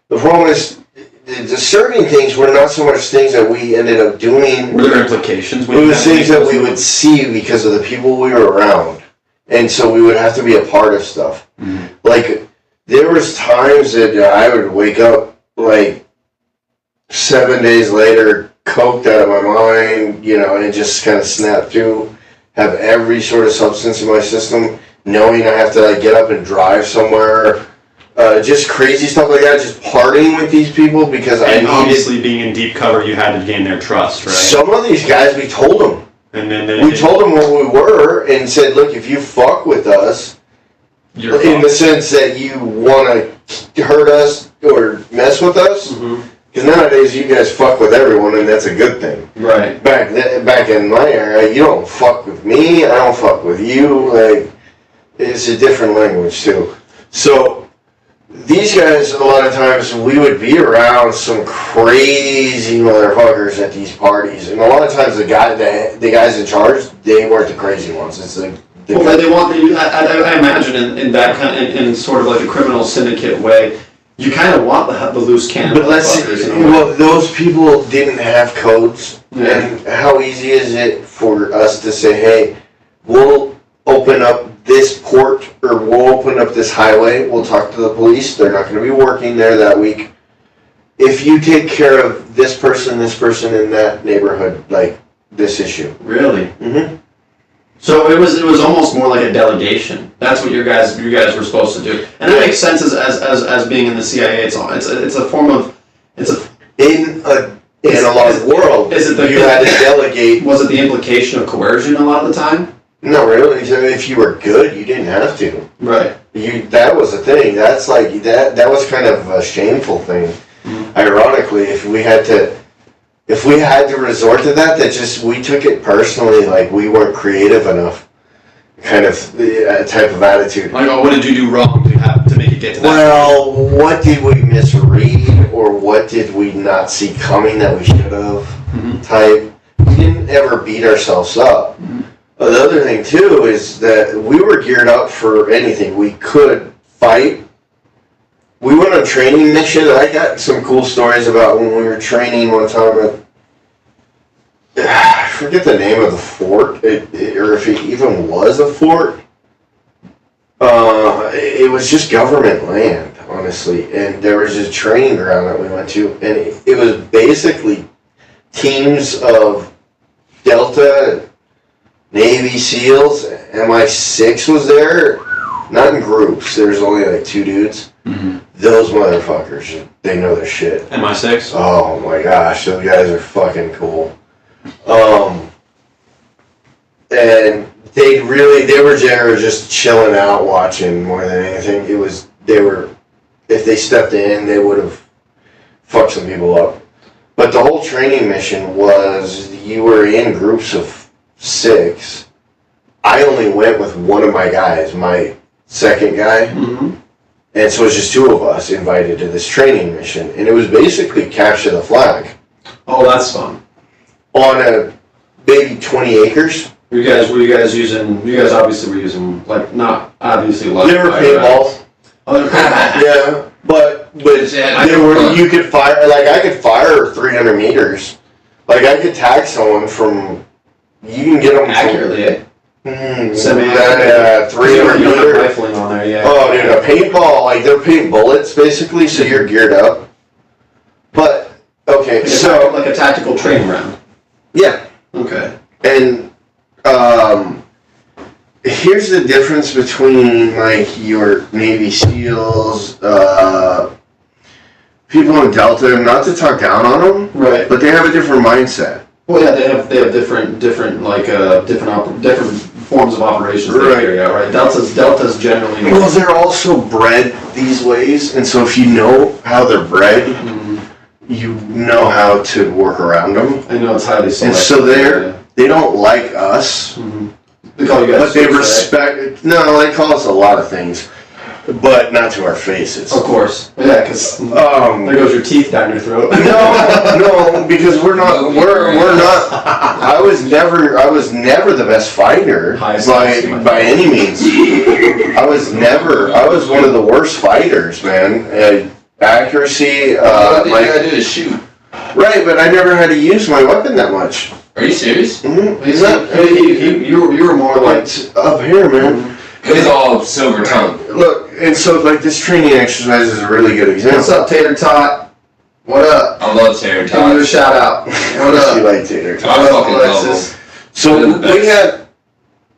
The problem is the disturbing things were not so much things that we ended up doing. Were there implications? It was things that we would see because of the people we were around, and so we would have to be a part of stuff. Mm-hmm. Like there was times that I would wake up like 7 days later, coked out of my mind, and just kind of snap through, have every sort of substance in my system, knowing I have to like get up and drive somewhere, just crazy stuff like that, just partying with these people because I needed. Obviously, being in deep cover, you had to gain their trust, right? Some of these guys, we told them. And then We told them what we were and said, look, if you fuck with us, you're in the sense that you want to hurt us or mess with us, because nowadays you guys fuck with everyone and that's a good thing. right. Back in my era, you don't fuck with me, I don't fuck with you. Like, it's a different language too. So these guys, a lot of times, we would be around some crazy motherfuckers at these parties, and a lot of times the guys in charge, they weren't the crazy ones. It's like They want. I imagine in that kind, in sort of like a criminal syndicate way, you kind of want the loose cannon. But those people didn't have codes, and how easy is it for us to say, hey, we'll open up this port, or we'll open up this highway, we'll talk to the police, they're not going to be working there that week. If you take care of this person in that neighborhood, like this issue. Really? Mm-hmm. So it was almost more like a delegation. That's what you guys were supposed to do, and that makes sense as being in the CIA. It's a form of In a analog world. Is it you had to delegate? Was it the implication of coercion a lot of the time? No, really. If you were good, you didn't have to. Right. That was a thing. That's like that was kind of a shameful thing. Mm-hmm. Ironically, if we had to resort to that just we took it personally, like we weren't creative enough, kind of type of attitude. Like, oh, what did you do wrong to make to get to that. Well, what did we misread, or what did we not see coming that we should have? Type. We didn't ever beat ourselves up. The other thing too is that we were geared up for anything. We could fight. We went on a training mission. I got some cool stories about when we were training one time. I forget the name of the fort, or if it even was a fort. It was just government land, honestly. And there was a training ground that we went to, and it was basically teams of Delta, Navy SEALs, MI6 was there. Not in groups. There was only like 2 dudes. Those motherfuckers, they know their shit. MI6? Oh my gosh, those guys are fucking cool. And they were there just chilling out, watching more than anything. If they stepped in, they would have fucked some people up. But the whole training mission was, you were in groups of 6. I only went with one of my guys, my second guy. And so it was just 2 of us invited to this training mission. And it was basically capture the flag. Oh, that's fun. On a maybe 20 acres. Were you guys using, you guys obviously were using, like, not obviously live They were fire, paintballs. Right? Oh, they were paintballs. Yeah, but you could fire, like I could fire 300 meters. Like I could tag someone from, you can get them Accurately, eh? 300 You don't have meters. rifling on there, yeah. Oh, dude, a paintball, like they're paint bullets basically, so you're geared up. But, okay, Like like a tactical training round. Yeah. Okay. And, here's the difference between like your Navy SEALs, people in Delta, not to talk down on them, Right. but they have a different mindset. Well, yeah, they have different forms of operations they Right. carry out, right? Delta's generally. Well, they're also bred these ways, and so if you know how they're bred, you know how to work around them. I know it's highly selective. And so they don't like us. They call you guys. But they switch, respect. Right? No, they call us a lot of things, but not to our faces. Of course. Yeah, because there goes your teeth down your throat. No, because we're not. I was never the best fighter by any means. I was one of the worst fighters, man. Accuracy. All you gotta do is shoot. Right, but I never had to use my weapon that much. Are you serious? You were more like up here, man. It was all silver tongue. Look, and so like this training exercise is a really good example. What's up, Tater Tot? What up? I love tater Give me a tots. shout out. What You up? like tater tots. I fucking love Alexis? them. So we had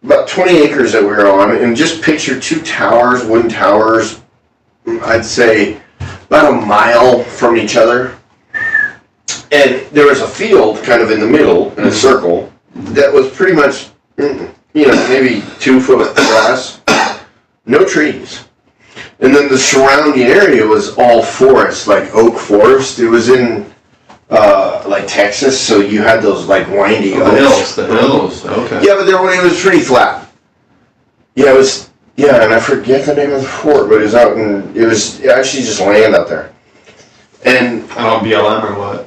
about 20 acres that we were on, and just picture 2 towers, wooden towers, I'd say about a mile from each other. And there was a field kind of in the middle, in a circle, that was pretty much, maybe 2 foot grass, no trees. And then the surrounding area was all forest, like oak forest. It was in like Texas, so you had those like windy oaks. The hills. Okay. Yeah, but it was pretty flat. Yeah, it was. Yeah, and I forget the name of the fort, but it was actually just land out there. And I don't know, BLM or what?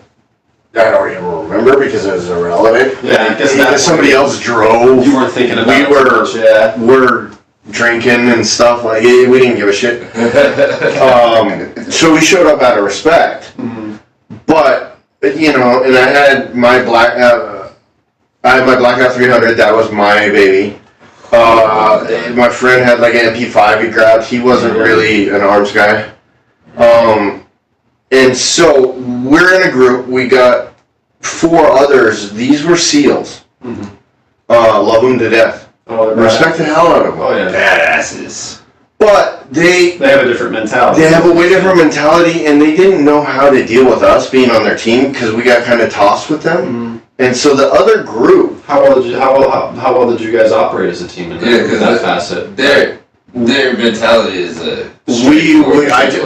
I don't even remember because it was irrelevant. Yeah, I guess Because somebody else drove. You weren't thinking about We it were. too much, yeah. We're drinking and stuff like it. We didn't give a shit. So we showed up out of respect. But and I had my Blackout 300. That was my baby. My friend had like an MP5 he grabbed. He wasn't really an arms guy. And so we're in a group. We got 4 others. These were SEALs. Love them to death. Oh, Respect the hell out of them. Oh yeah. Badasses. But they have a different mentality. They have a way different mentality, and they didn't know how to deal with us being on their team because we got kind of tossed with them. And so the other group. How well did you guys operate as a team in that facet? Their mentality is it's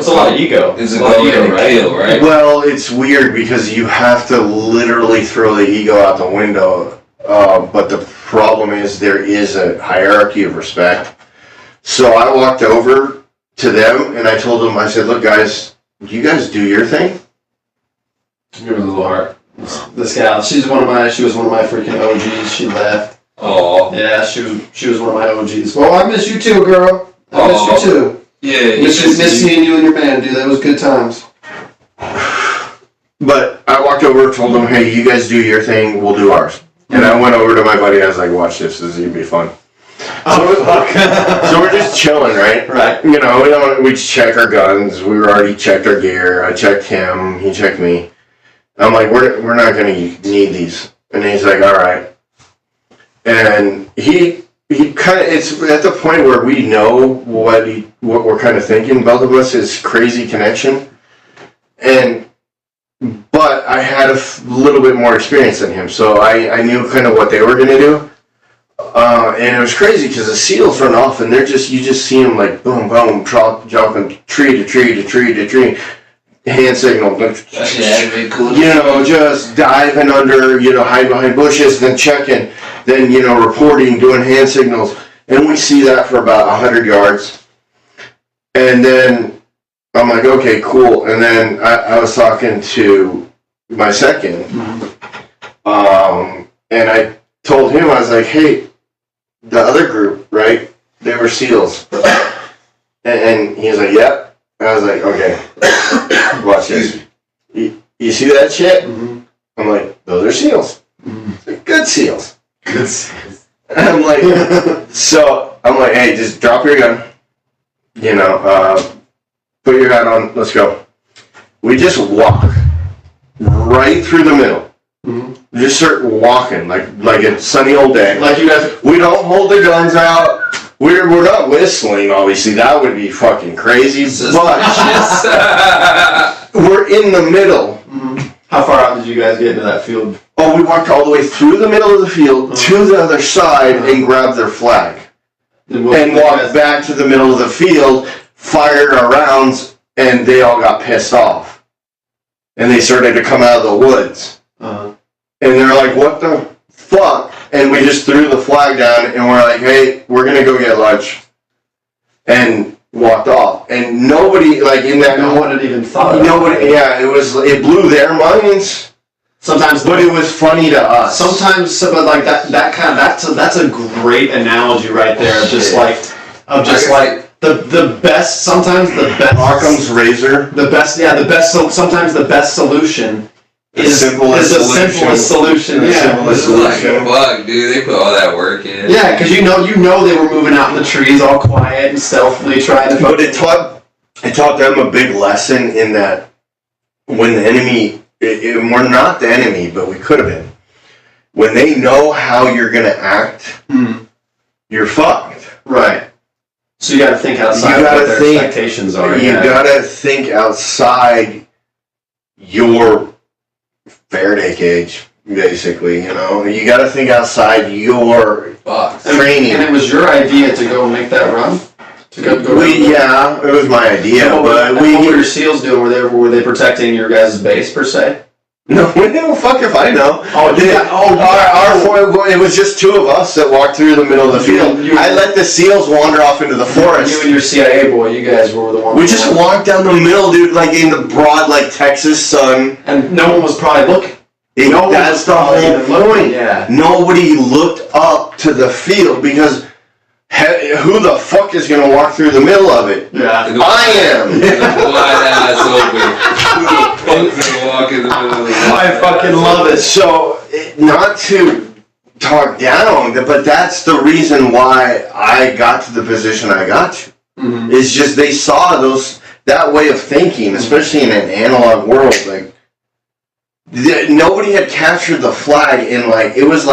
a lot of ego. It's a go and kill, right? Well, it's weird because you have to literally throw the ego out the window. But the problem is there is a hierarchy of respect. So I walked over to them, and I told them, I said, look, guys, you guys do your thing. You're a little heart. This gal, she was one of my freaking OGs. She left. Oh. Yeah, she was one of my OGs. Well, I miss you too, girl. I miss you too. Yeah, miss seeing you and your man, dude. That was good times. But I walked over, told them, hey, you guys do your thing, we'll do ours. And I went over to my buddy, I was like, watch this is gonna be fun. So we're just chilling, right? Right. You know, we check our guns, we already checked our gear, I checked him, he checked me. I'm like, we're not gonna need these. And he's like, alright. And he kind of, it's at the point where we know what we're kind of thinking, both of us, is crazy connection. But I had a little bit more experience than him, so I knew kind of what they were going to do. And it was crazy because the SEALs run off and you just see them like boom, boom, jumping tree to tree to tree to tree, hand signal. Cool. You know, just diving under, hide behind bushes, then checking, then, reporting, doing hand signals. And we see that for about 100 yards. And then I'm like, okay, cool. And then I was talking to my second, and I told him, I was like, hey, the other group, right? They were SEALs. And he was like, yep. I was like, okay, watch this. You see that shit? Mm-hmm. I'm like, those are SEALs. Mm-hmm. Good SEAls. Good SEAls. And I'm like, hey, just drop your gun. Put your hat on, let's go. We just walk right through the middle. Mm-hmm. We just start walking like a sunny old day. Like you guys. We don't hold the guns out. We're not whistling, obviously. That would be fucking crazy. But we're in the middle. Mm-hmm. How far out did you guys get into that field? Oh, we walked all the way through the middle of the field to the other side and grabbed their flag. And walked back to the middle of the field, fired our rounds, and they all got pissed off. And they started to come out of the woods. And they're like, what the fuck? And we just threw the flag down, and we're like, hey, we're going to go get lunch. And walked off. And nobody, like, in that... No one had even thought of it. Yeah, it blew their minds. Sometimes, but it was funny to us. Sometimes, but like that's a great analogy right there. Of just like the best. Sometimes the best. Occam's razor. The best. Yeah, the best. So sometimes the best solution is the simplest solution. Yeah, it's like fuck, dude. They put all that work in. Yeah, because you know they were moving out in the trees, all quiet and stealthily trying to. But it taught them a big lesson in that when the enemy. We're not the enemy, but we could have been. When they know how you're going to act, you're fucked. Right. So you got to think outside of what their expectations are. You got to think outside your Faraday cage, basically. You got to think outside your training. And it was your idea to go make that run. Yeah, it was my idea. What were your SEALs doing? Were they protecting your guys' base per se? No, fuck if I know. It was just two of us that walked through the middle of the field. I let the SEALs wander off into the forest. You and your CIA boy, you guys were the ones. We just walked down the middle, dude, like in the broad, like Texas sun. And no one was probably looking. That's the whole point. Yeah. Nobody looked up to the field because. Who the fuck is gonna walk through the middle of it? Yeah, I am. Wide ass open. Who the fuck's gonna walk in the middle of it? I fucking love it. So, not to talk down, but that's the reason why I got to the position I got to. Mm-hmm. It's just they saw that way of thinking, especially in an analog world. Like nobody had captured the flag in it was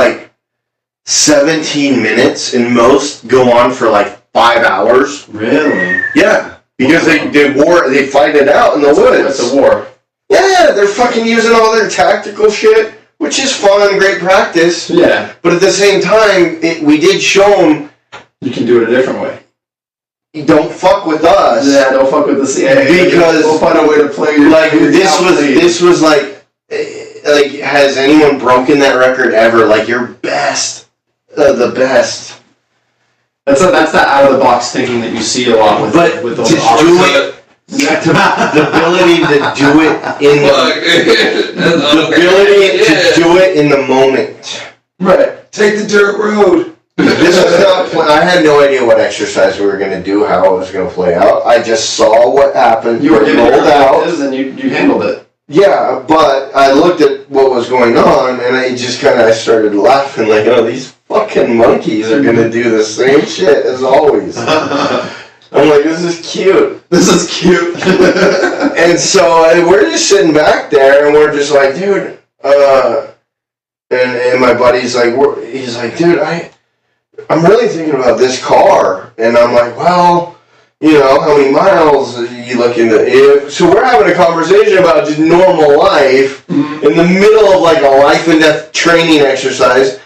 17 minutes, and most go on for 5 hours. Really? Yeah, because they fight it out in the woods. It's a war. Yeah, they're fucking using all their tactical shit, which is fun and great practice. Yeah. But at the same time, we did show them you can do it a different way. Don't fuck with us. Yeah, don't fuck with the CIA. Because we'll find a way to play your this was has anyone broken that record ever? Your best. The best. That's that out of the box thinking that you see a lot with But with to those do it, the ability to do it in the ability to do it in the moment. Right. Take the dirt road. This was not. I had no idea what exercise we were going to do, how it was going to play out. I just saw what happened. You were given rolled out, and you handled it. Yeah, but I looked at what was going on, and I just I started laughing like, oh, these fucking monkeys are going to do the same shit as always. I'm like, this is cute. This is cute. And so we're just sitting back there, and we're just like, dude, and my buddy's like, he's like, dude, I'm really thinking about this car. And I'm like, well, you know, how many miles are you looking to... So we're having a conversation about just normal life in the middle of like a life and death training exercise.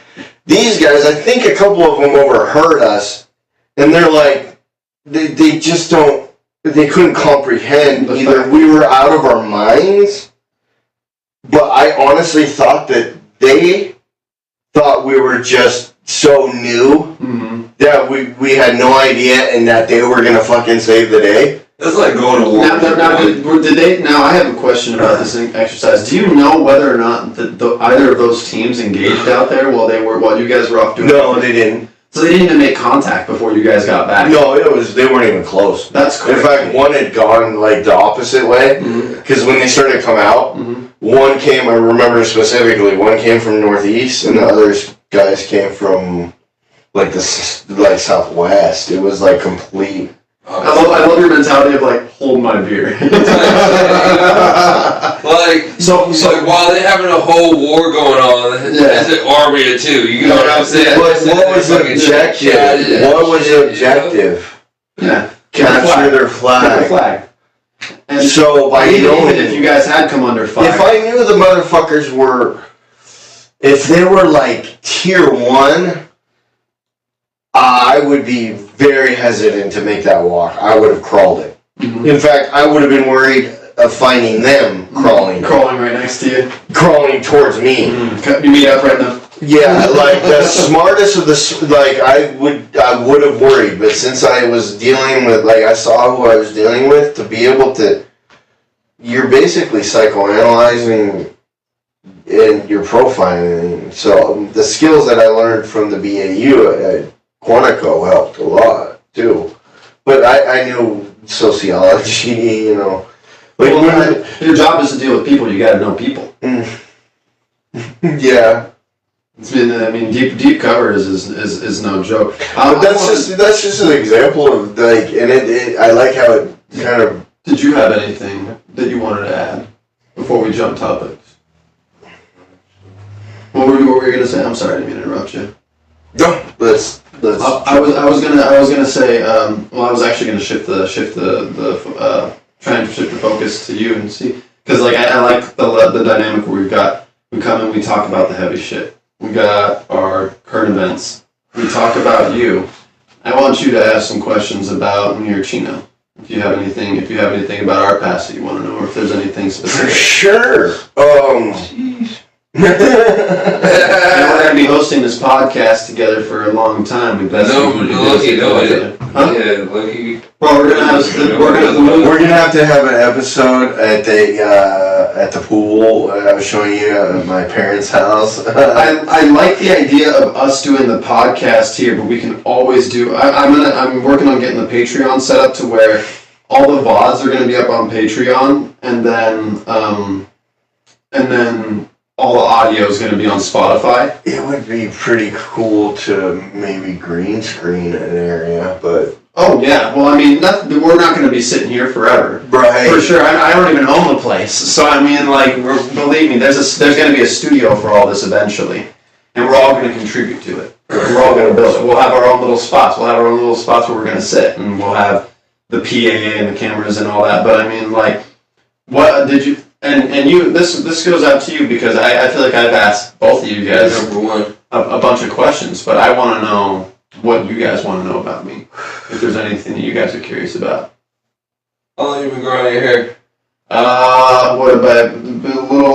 These guys, I think a couple of them overheard us, and they're like, they just don't... They couldn't comprehend either we were out of our minds, but I honestly thought that they thought we were just so new that we had no idea and that they were gonna fucking save the day. That's like going to war. Now I have a question about this exercise. Do you know whether or not either of those teams engaged out there while you guys were off doing? No, they didn't. So they didn't even make contact before you guys got back. No, they weren't even close. That's crazy. In fact, one had gone like the opposite way because when they started to come out, one came. I remember specifically. One came from northeast, and the other guys came from like southwest. It was like complete. I love your mentality of like, hold my beer. So while they're having a whole war going on, there's an army of two. You know what I'm saying? What was the objective? What was the objective? Yeah. Capture their flag. The flag. And so by even if you guys had come under fire. If I knew the motherfuckers were, if they were like tier 1, I would be very hesitant to make that walk. I would have crawled it. In fact, I would have been worried of finding them crawling right next to you, crawling towards me. You meet up right now. Yeah, like the smartest of the I would have worried, but since I was dealing with I saw who I was dealing with, to be able to, you're basically psychoanalyzing and you're profiling. So the skills that I learned from the BAU at Quantico helped a lot too, but I knew sociology, you know. Your job is to deal with people. You got to know people. Yeah. It's been, deep cover is no joke. But that's just an example of and I like how it kind of. Did you have anything that you wanted to add before we jump topics? What were you gonna say? I'm sorry, I didn't mean to interrupt you. No, let's. I was gonna say. I was actually gonna shift the try and shift the focus to you and see, because I like the dynamic where we come and we talk about the heavy shit. We got our current events. We talk about you. I want you to ask some questions about me or Chino. If you have anything about our past that you want to know, or if there's anything specific. For sure. We're going to be hosting this podcast together for a long time. We're gonna have to have an episode at the pool. I was showing you at my parents' house. I like the idea of us doing the podcast here, but we can always do. I'm working on getting the Patreon set up to where all the VODs are going to be up on Patreon, and then all the audio is going to be on Spotify. It would be pretty cool to maybe green screen an area, but... Oh, yeah. Well, we're not going to be sitting here forever. Right. For sure. I don't even own the place. So, believe me, there's going to be a studio for all this eventually. And we're all going to contribute to it. We're all going to build it. We'll have our own little spots. We'll have our own little spots where we're going to sit. And we'll have the PA and the cameras and all that. But, what did you... And you, this goes out to you because I feel like I've asked both of you guys a bunch of questions, but I want to know what you guys want to know about me. If there's anything that you guys are curious about. How long have you been growing your hair? What about a little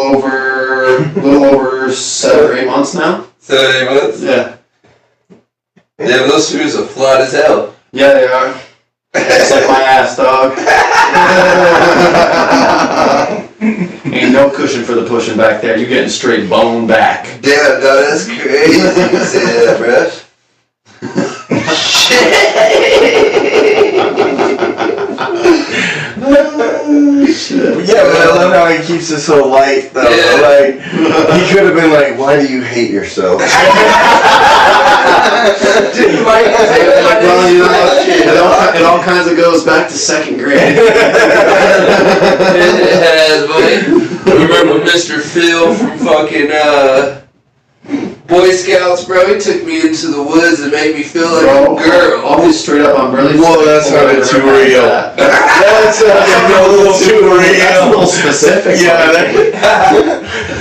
over 7 or 8 months now? 7 or 8 months? Yeah. Damn, those shoes are flat as hell. Yeah, they are. It's like my ass, dog. Ain't no cushion for the pushing back there. You're getting straight bone back. Damn, no, that's crazy. You say that, bro. Yeah, but I love how he keeps it so light, though. Yeah. Like, he could have been like, why do you hate yourself? Well, you know, it all kinds of goes back to second grade. It has, buddy. Remember Mr. Phil from fucking Boy Scouts, bro? He took me into the woods and made me feel like a girl. I'll be straight up. I'm really. Well, that sounded too real. That sounded a little too real. That's a little specific. Yeah.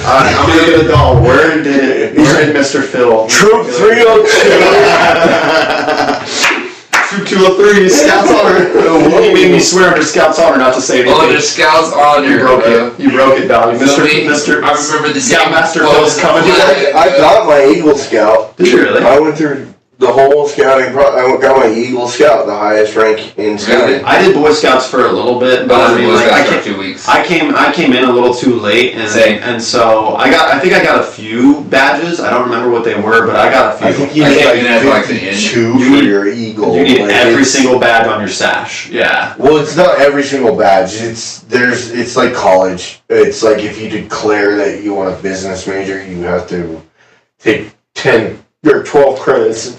I'm gonna get a doll. Where did Mr. Phil? Troop 302. Troop 203. Scouts honor. You made me swear under Scouts honor not to say anything. Oh, the Scouts honor. You broke it. You broke it, dog. Mr. Mr. I remember the Scoutmaster Phil's coming to you. I got my Eagle Scout. Did you really? I went through the whole scouting I got my Eagle Scout, the highest rank in scouting. Really? I did Boy Scouts for a little bit, but I mean, like, I came 2 weeks. I came in a little too late, and Same. and so I think I got a few badges. I don't remember what they were, but I got a few. I think you I need came in as, like like, the end. 52 You for need- your Eagle. You need Like, every it's- single badge on your sash. Yeah. Well, it's not every single badge. It's like college. It's like if you declare that you want a business major, you have to take 10 or 12 credits in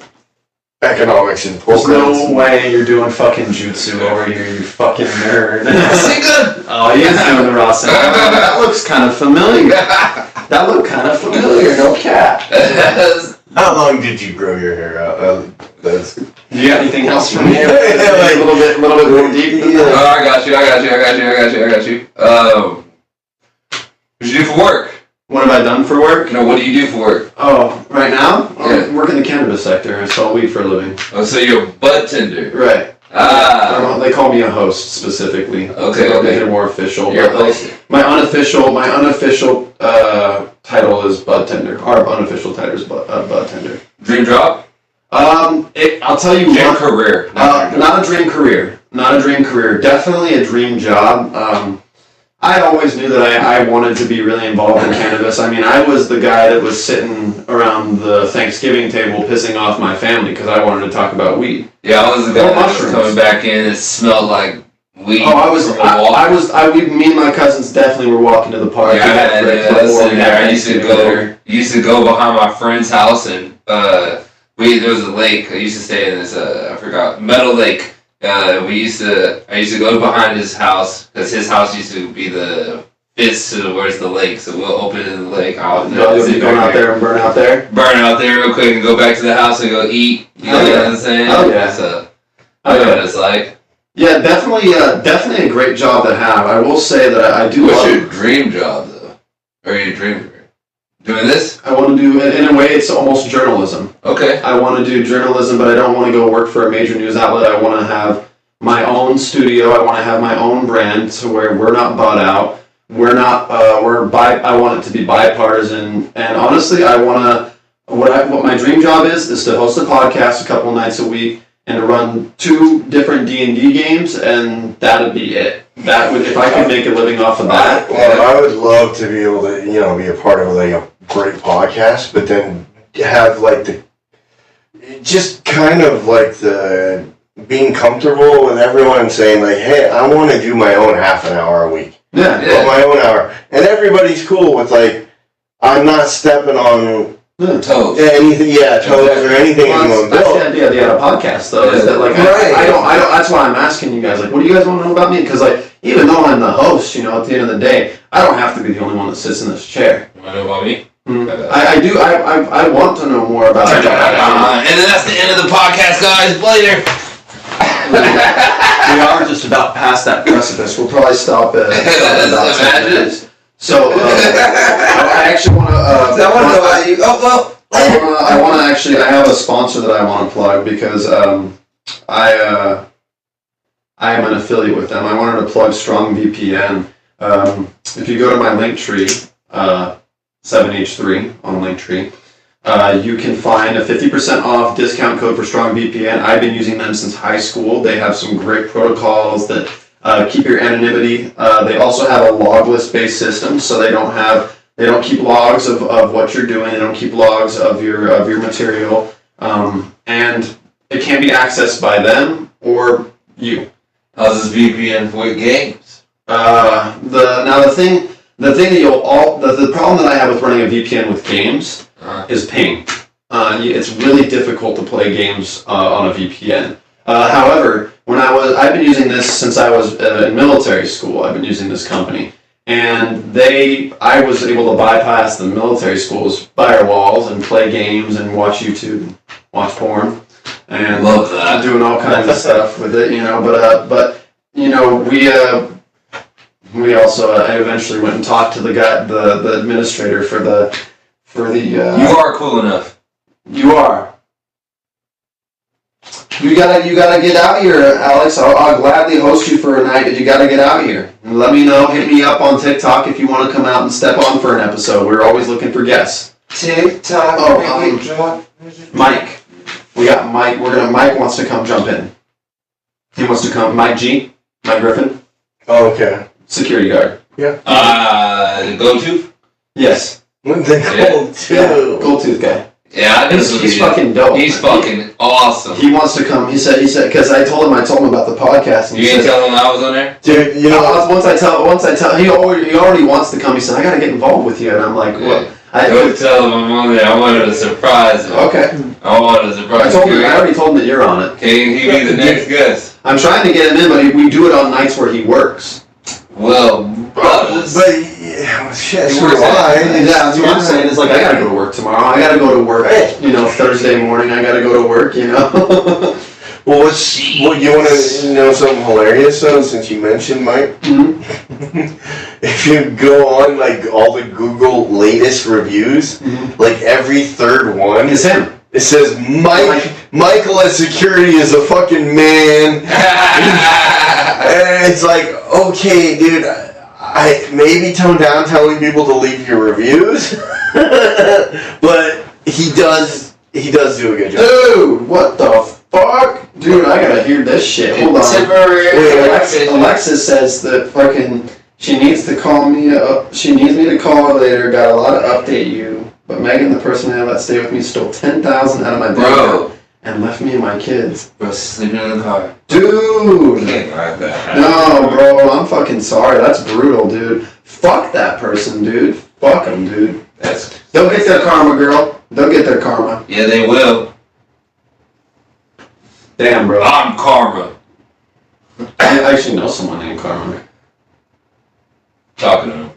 economics and 12 There's credits. no way you're doing fucking jutsu over here, you fucking nerd. Singa! Oh, he is doing the raw sound. That looks kind of familiar. That looked kind of familiar. No cap. How long did you grow your hair out? That's Do you got anything else for me? Like- a little bit more deep than that? Oh, I got you. What you do for work? What have I done for work? No, what do you do for work? Oh, right now? Yeah. I work in the cannabis sector. I sell weed for a living. Oh, so you're a bud tender. Right. Ah. They call me a host specifically. Okay, To okay. make it more official. You're a But, like, host. my unofficial title is bud tender. Our unofficial title is bud tender. Dream job? I'll tell you Dream what. career. Not a dream career. Not a dream career. Definitely a dream job. I always knew that I wanted to be really involved in cannabis. I mean, I was the guy that was sitting around the Thanksgiving table pissing off my family because I wanted to talk about weed. Yeah, I was the guy Or that was mushrooms. coming back in. It smelled like weed. Oh, me and my cousins definitely were walking to the park. Yeah, I used to Thanksgiving go behind my friend's house and there was a lake. I used to stay in this I forgot, Meadow Lake. I used to go behind his house because his house used to be the fist to where's the lake. So we'll open in the lake. You'll be going out there and burn out there. Burn out there real quick and go back to the house and go eat. You know what I'm saying? Oh, yeah. So I know what it's like. Yeah, definitely a great job to have. I will say that I do What's love. your dream job though? Or your dream career? Doing this? I want to do, in a way, it's almost journalism. Okay. I want to do journalism, but I don't want to go work for a major news outlet. I want to have my own studio. I want to have my own brand to where we're not bought out. We're not. I want it to be bipartisan. And honestly, I want to. What my dream job is to host a podcast a couple nights a week and to run 2 different D&D games, and that'd be it. That would, if I could make a living off of that. Well, I would love to be able to, be a part of like a great podcast, but then have like just kind of like the being comfortable with everyone saying like, hey, I want to do my own half an hour a week. Yeah. Yeah. My own hour. And everybody's cool with like, I'm not stepping on Toes. anything, toes or anything Well, anyone that's the built. idea of the podcast, though. Is that like Right. I don't. That's why I'm asking you guys. Like, what do you guys want to know about me? Because like, even though I'm the host, at the end of the day, I don't have to be the only one that sits in this chair. You want to know about me? I do. I want to know more about. And then that's the end of the podcast, guys. Later. We are just about past that precipice. We'll probably stop at about 10 Imagine. minutes. So I actually want to. I want to know about you. Oh, well. I want to actually. I have a sponsor that I want to plug because I am an affiliate with them. I wanted to plug Strong VPN. If you go to my Linktree, 7H3 on Linktree, You can find a 50% off discount code for Strong VPN. I've been using them since high school. They have some great protocols that keep your anonymity. They also have a log list based system, so they don't keep logs of what you're doing. They don't keep logs of your material, and it can be accessed by them or you. How's this VPN with games? The thing that the problem that I have with running a VPN with games is ping. It's really difficult to play games on a VPN. However, I've been using this since I was in military school. I've been using this company, and I was able to bypass the military school's firewalls and play games and watch YouTube, watch porn, and love that. Doing all kinds of stuff with it, But we also I eventually went and talked to the guy, the administrator for the. You are cool enough. You are. You gotta get out here, Alex. I'll gladly host you for a night, but you gotta get out here. And let me know. Hit me up on TikTok if you want to come out and step on for an episode. We're always looking for guests. TikTok. Mike. We got Mike. Mike wants to come jump in. He wants to come. Mike Griffin. Oh, okay. Security guard. Yeah. The go-to? Yes. The gold too. Yeah, gold tooth guy. Yeah, I know. He's fucking dope. He's fucking awesome. He wants to come. He said, because I told him about the podcast. And You didn't tell him I was on there? Dude, once I tell, he already wants to come. He said, I gotta get involved with you, and I'm like, what? Don't tell him I'm on there. I wanted to surprise him. Okay. I wanted to surprise him. I already told him that you're on it. Can he be the next guest? I'm trying to get him in, but we do it on nights where he works. Well, shit, so do I. Yeah, that's what I'm saying. It's like, I gotta go to work tomorrow. I gotta go to work, Thursday morning. I gotta go to work, Well, you want to know something hilarious, though, since you mentioned Mike? Mm-hmm. If you go on, like, all the Google latest reviews, like, every third one is him. It says, Michael at security is a fucking man. And it's like, okay, dude, I maybe tone down telling people to leave your reviews, but he does do a good job. Dude, what the fuck? Dude, I gotta hear this shit. Hold on. Wait, Alexis says that fucking she needs to call me up. She needs me to call her later. Got a lot of update you, but Megan, the person that stayed with me, stole $10,000 out of my bank account and left me and my kids. Bro, sleeping in the car. Dude! Can't like that. No, bro, I'm fucking sorry. That's brutal, dude. Fuck that person, dude. Fuck them, dude. They'll get their karma, girl. They'll get their karma. Yeah, they will. Damn, bro. I'm Karma. I actually know someone named Karma. Talking to him.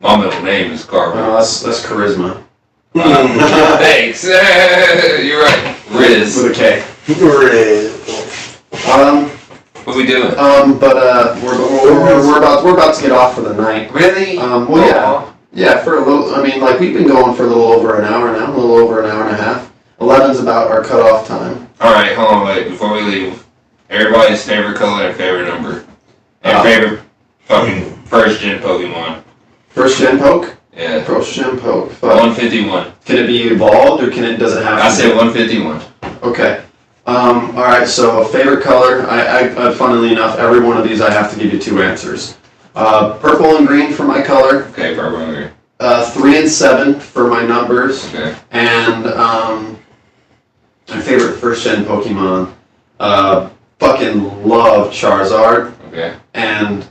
My middle name is Karma. Oh, that's charisma. Thanks. You're right. Riz. With a K. Riz. What we doing? We're about to get off for the night. Really? Well, yeah. Yeah, for a little, we've been going for a little over an hour now, a little over an hour and a half. 11's about our cutoff time. Alright, hold on, wait, before we leave. Everybody's favorite color and favorite number. And favorite fucking first gen Pokemon. First gen poke? Yeah. First gen poke. 151. Can it be evolved, or does it have to I said 151. Okay. Alright, so favorite color, I funnily enough, every one of these I have to give you two answers. Purple and green for my color. Okay, purple and green. 3 and 7 for my numbers. Okay. And my favorite first gen Pokemon. Fucking love Charizard. Okay. And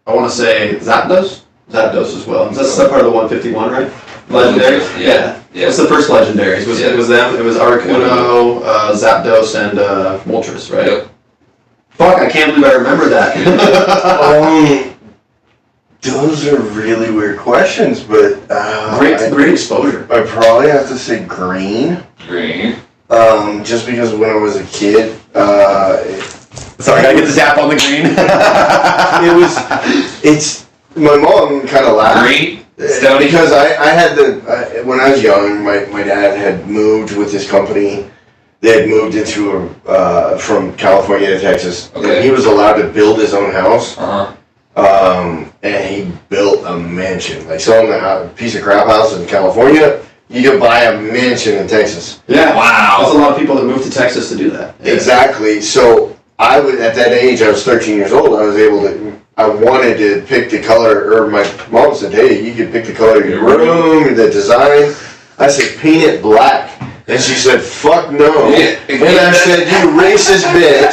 I want to say Zapdos. Zapdos as well. That's part of the 151, right? Legendaries? Yeah. What's the first legendaries? It was them. It was Articuno, Zapdos, and Moltres, right? Yep. Fuck, I can't believe I remember that. Those are really weird questions, but great exposure. I probably have to say green. Green. Just because when I was a kid, sorry, I gotta get the zap on the green. It's my mom kind of laughed. Green. Because I had when I was young, my dad had moved with his company. They had moved into from California to Texas. Okay. And he was allowed to build his own house. Uh-huh. And he built a mansion, like selling a piece of crap house in California, you could buy a mansion in Texas. Yeah. Wow. There's a lot of people that move to Texas to do that. Yeah. Exactly. So I was at that age. I was 13 years old. I wanted to pick the color, or my mom said, "Hey, you can pick the color of your room, the design." I said, "Paint it black." And she said, "Fuck no." Yeah. And I said, "You racist bitch."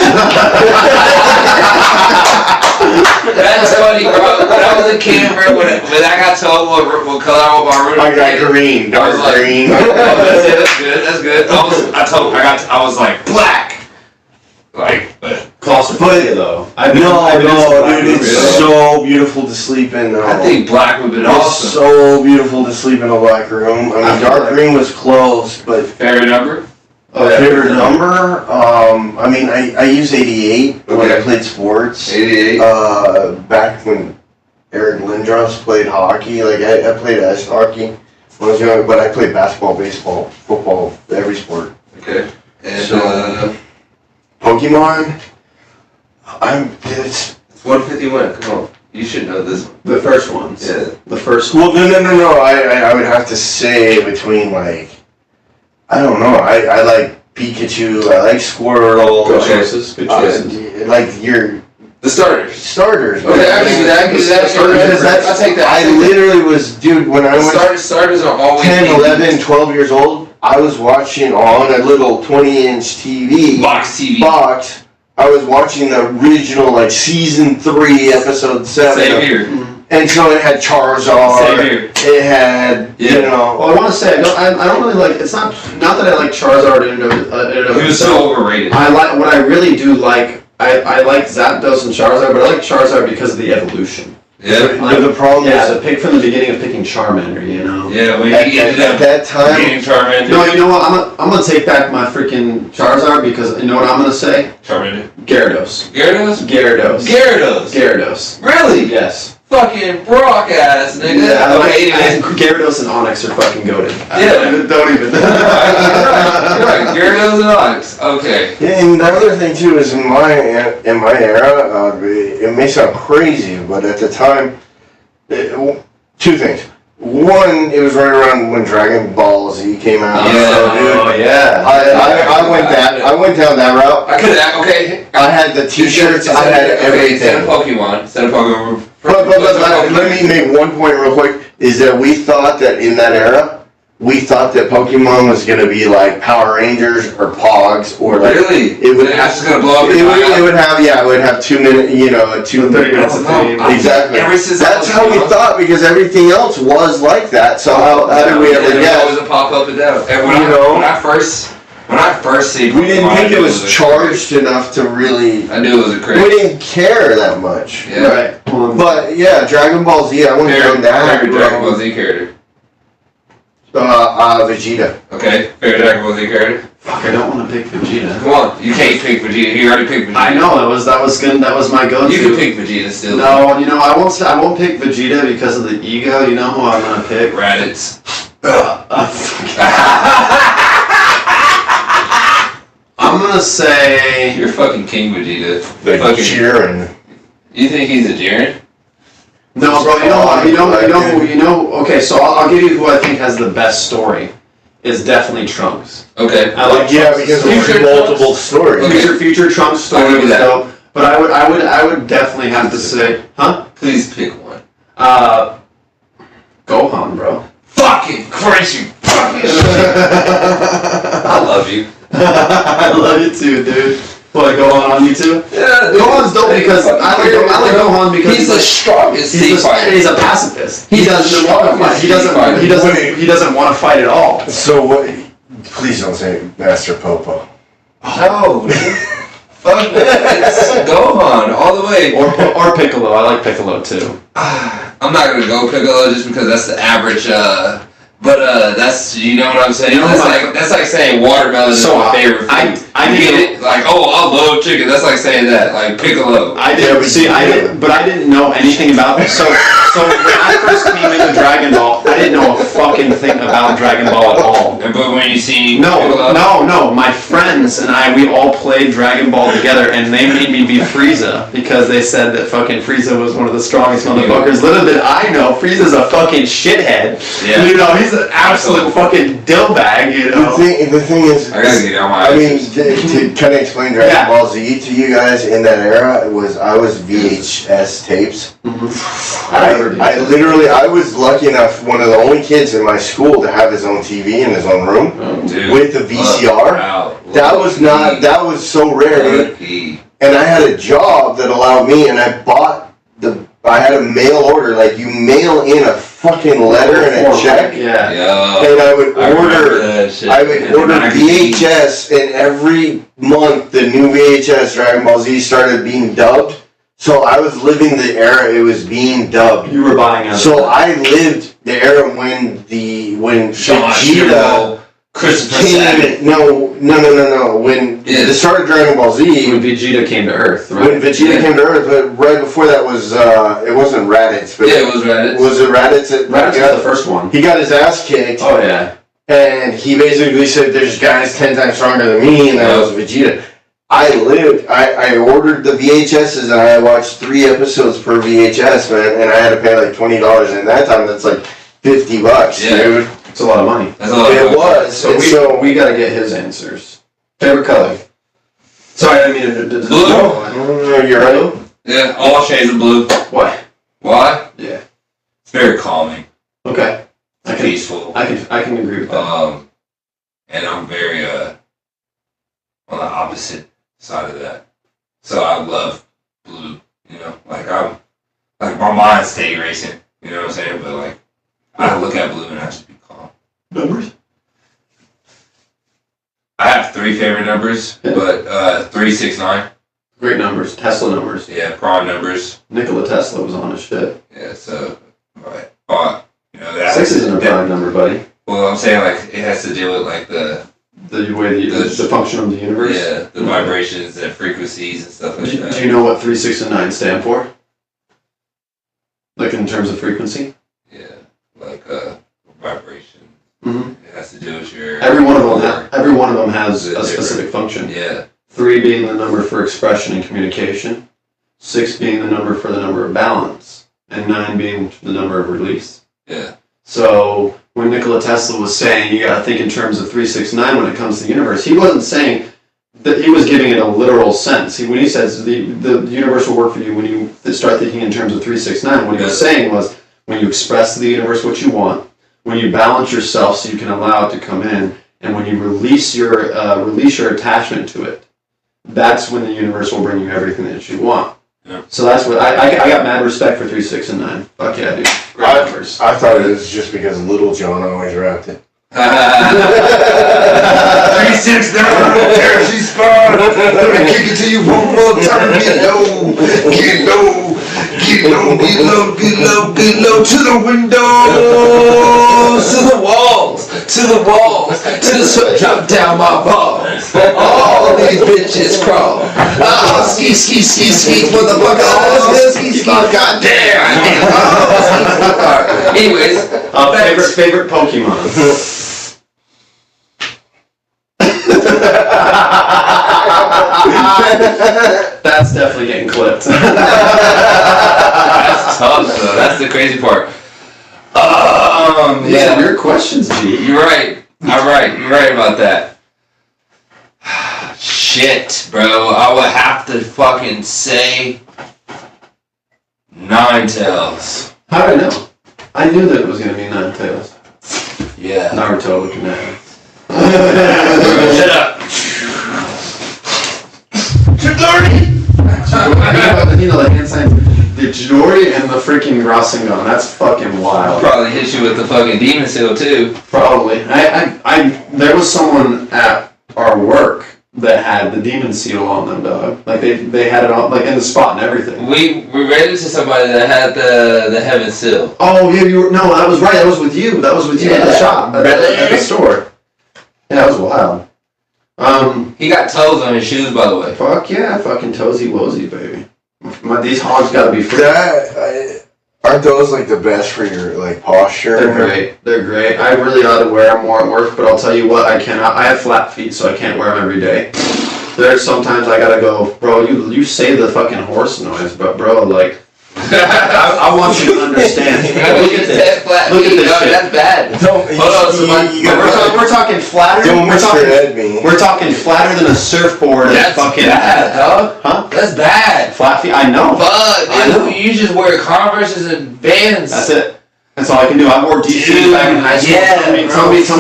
That's funny, bro. When I was a kid, bro, when I got told what color I want my room, I got green, dark green. That's good. I was like black. Like, but Claustrophobia though. Dude, it's so beautiful to sleep in though. I think black would have been awesome. It's so beautiful to sleep in a black room. I mean, dark green was close, but Favorite number? favorite number? I mean, I use 88 when I played sports. 88. Back when Eric Lindros played hockey, like I played ice hockey when I was young, but I played basketball, baseball, football, every sport. Okay. And So- Pokemon, it's 151. Come on, you should know this one. The first ones. Yeah. The first well, no. I would have to say between like, I don't know. I like Pikachu. I like Squirtle. Good choices. Good choices. Like your The starters. starters. Okay, I can do that. Because that's, I'll take that. I literally was, dude, when I was Starters are always 10, 11, 12 years old, I was watching on a little 20-inch TV Box TV. box. I was watching the original, like, season 3, episode 7. Same here. And so it had Charizard. Same here. It had, you know. Well, I want to say I don't really like. It's not that I like Charizard in and of He was so overrated. I like what I really do like. I like Zapdos and Charizard, but I like Charizard because of the evolution. Yeah. But the problem Yeah, is, the pick from the beginning of picking Charmander, you know. Yeah, when at, he ended at up that time, getting Charmander. No, you know what? I'm gonna take back my freaking Charizard because you know what I'm gonna say? Charmander. Gyarados. Gyarados? Gyarados. Gyarados. Gyarados. Really? Yes. Fucking Brock ass, nigga. Yeah, Okay, and Gyarados and Onix are fucking goated. Yeah. Don't even. You're right. Gyarados and Onix. Okay. yeah, and the other thing too is in my era, it may sound crazy, but at the time, two things. One, it was right around when Dragon Ball Z came out. Yeah. So, dude, Oh yeah. I went down that route. I could have, okay. I had the T-shirts. I had everything. Instead of Pokemon. But let me make one point real quick. Is that we thought that in that era, we thought that Pokemon was gonna be like Power Rangers or Pogs or like Really? it would. It's just gonna blow up. It would have 2 minute, 30 minutes of fame. Exactly. Ever since That's I how was we young. thought because everything else was like that. So how did we ever There was guess? always a pop up and down. And when You know? when I first seen Pokemon, We didn't think I it knew was a charged enough to really. I knew it was a We craze. didn't care that much. Yeah. Right. But yeah, Dragon Ball Z. I went down that. Favorite Dragon Ball Z character. Vegeta. Okay. Favorite Dragon Ball Z character. Fuck, I don't want to pick Vegeta. Come on, you can't pick Vegeta. He already picked Vegeta. I know that was good. That was my go-to. You can pick Vegeta still. No, you know I won't pick Vegeta because of the ego. You know who I'm gonna pick? Raditz. I'm gonna say. You're fucking King Vegeta. The Fucking- Jiren. You think he's a Jiren? No, bro. You know what? You know. Okay, so I'll give you who I think has the best story. Is definitely Trunks. Okay. I like Yeah, Trunks' because story. there's multiple stories. Okay. Future Trunks I'll story give you was that. dope. But I would definitely have to say, huh? Please pick one. Gohan, bro. Fucking Christ, you fucking shit. I love you. I love you too, dude. What, Gohan on you too? Yeah, Gohan's dope because I like Gohan because he's the strongest sea fighter. he's a pacifist. He He's doesn't the want to fight. strongest He doesn't want to fight at all. So what? Please don't say Master Popo. No, fuck that. It's Gohan all the way. Or Piccolo. I like Piccolo too. I'm not gonna go Piccolo just because that's the average. But that's, you know what I'm saying. You know That's like saying watermelon is my favorite food. I You didn't get it? Like, oh, I love chicken. That's like saying that. Like Piccolo. I didn't see. But I didn't know anything about it. So when I first came into Dragon Ball, I didn't know a fucking thing about Dragon Ball at all. But when you seen? No. My friends and I, we all played Dragon Ball together, and they made me be Frieza because they said that fucking Frieza was one of the strongest motherfuckers. Little did I know, Frieza's a fucking shithead. Yeah. You know, he's an absolute fucking dillbag. You know. The thing is, I gotta get on my. I mean, to kind of explain Dragon Ball Z to you guys in that era, I was VHS tapes. Mm-hmm. I was lucky enough, one of the only kids in my school to have his own TV in his own room with a VCR. That was so rare, dude. And I had a job that allowed me, and I had a mail order, like you mail in a fucking letter and a check. Yeah. And I would order VHS, and every month the new VHS Dragon Ball Z started being dubbed. So I was living the era it was being dubbed. You were buying it. So I lived the era when Vegeta came. No. When the start of Dragon Ball Z. When Vegeta came to Earth, right? When Vegeta came to Earth, but right before that was it wasn't Raditz, but it was Raditz. Was it Raditz? Raditz was the first one. He got his ass kicked. Oh yeah. And he basically said, "There's guys 10 times stronger than me," and that was Vegeta. I ordered the VHSs and I watched 3 episodes per VHS, man, and I had to pay like $20, and at that time that's like $50, dude. It's a lot of money. It was. So we gotta get his answers. Favorite color? Sorry, I didn't mean to... Blue. No, you're right. Yeah, all shades of blue. Why? Why? Yeah. It's very calming. Okay. Peaceful. I can agree with that. And I'm very on the opposite side of that. So I love blue, you know, like my mind stay racing, you know what I'm saying? But like, I look at blue and I just be calm. Numbers? I have 3 favorite numbers, but 3, 6, 9. Great numbers, Tesla numbers. Yeah, prime numbers. Nikola Tesla was on his shit. Yeah, so, you know, 6 isn't a prime number, buddy. Well, I'm saying like it has to deal with like the way the function of the universe. Yeah, the vibrations and frequencies and stuff like that. Do you know what 3, 6, and 9 stand for? Like in terms of frequency? Yeah, like vibration. Mm-hmm. It has to do with your. Every one of them has a specific function. Yeah. 3 being the number for expression and communication, 6 being the number for the number of balance, and 9 being the number of release. Yeah. So when Nikola Tesla was saying you got to think in terms of 3, 6, 9 when it comes to the universe, he wasn't saying that he was giving it a literal sense. When he says the universe will work for you when you start thinking in terms of 3, 6, 9, what he was saying was when you express to the universe what you want, when you balance yourself so you can allow it to come in, and when you release your attachment to it, that's when the universe will bring you everything that you want. Yeah. So that's what I got mad respect for 3, 6, and 9. Fuck yeah, dude. Great numbers. I thought it was just because Little John always rapped it. 3, 6, 9, Jersey spot. Let me kick it to you one more time. Get low, get low, get low, get low, get low, get low to the windows, to the walls, to the walls, to the sweat drop down my balls. All these bitches crawl. Oh, ski, ski, ski, ski, motherfucker. Oh, ski, ski, goddamn. Oh, anyways, favorite Pokemon. That's definitely getting clipped. That's tough, though. That's the crazy part. These are your questions, G. You're right. You're right about that. Shit, bro. I would have to fucking say Ninetales. How did I know? I knew that it was gonna be Ninetales. Yeah. Naruto looking at me. Shut up. Chidori! You know, the hand signs, the Chidori and the freaking Rasengan. That's fucking wild. Probably hit you with the fucking demon seal too. Probably. There was someone at our work that had the demon seal on them, dog. Like they had it on, like in the spot and everything. We ran into somebody that had the heaven seal. Oh yeah, no, that was right. That was with you. That was with you at the shop, at the store. Yeah, that was wild. He got toes on his shoes, by the way. Fuck yeah, fucking toesy woesy, baby. These hogs gotta be free. Aren't those like the best for your like posture? They're great. They're great. I really ought to wear them more at work, but I'll tell you what, I cannot. I have flat feet, so I can't wear them every day. There's sometimes I gotta go, bro. You say the fucking horse noise, but bro, like. I want you to understand. Look at this. Look at this shit. That's bad. We're talking flatter. We're talking flatter than a surfboard. That's fucking bad, dog. Huh? That's bad. Flat feet. I know. Fuck, dude. You just wear Converses and Vans. That's it. That's all I can do. I wore DCs back in high school. Yeah, tell me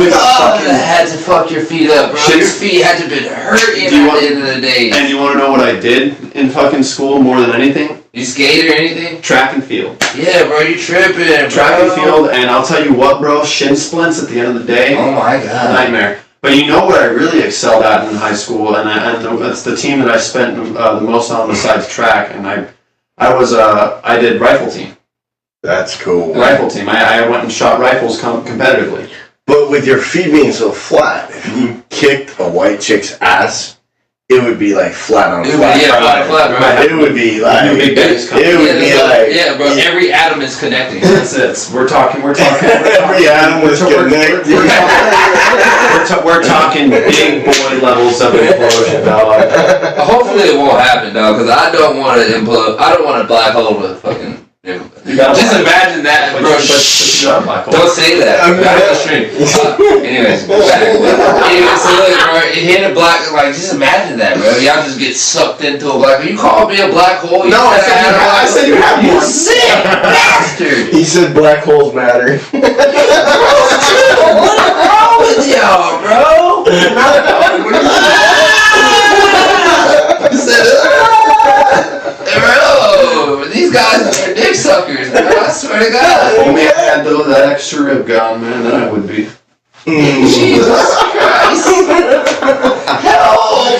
about fucking. That had to fuck your feet up, bro. Your feet had to have been hurting at the end of the day. And you want to know what I did in fucking school more than anything? You skate or anything? Track and field. Yeah, bro, you tripping, bro. Track and field, and I'll tell you what, bro, shin splints at the end of the day. Oh my god. Nightmare. But you know what I really excelled at in high school, and that's the team that I spent the most on besides track, and I did rifle team. That's cool. Rifle team. I went and shot rifles competitively. But with your feet being so flat, if you kicked a white chick's ass, it would be like flat on flat. Yeah, flat, right. It would be like. Yeah, bro. Every atom is connecting. That's it. We're talking. Every atom was connected. We're talking big boy levels of implosion, dog. Hopefully it won't happen, dog, because I don't want to implode. I don't want a black hole with fucking. Just imagine that, bro. Don't say that. Anyways, so look, bro, it hit a black. Like, just imagine that, bro. Y'all just get sucked into a black hole. You call me a black hole? No, I said you have you one. sick bastard. He said black holes matter. What's wrong with y'all, bro? Bro, these guys are dick suckers, bro. I swear to God. Only I had that extra rib gun, man, then I would be. Jesus Christ. Help!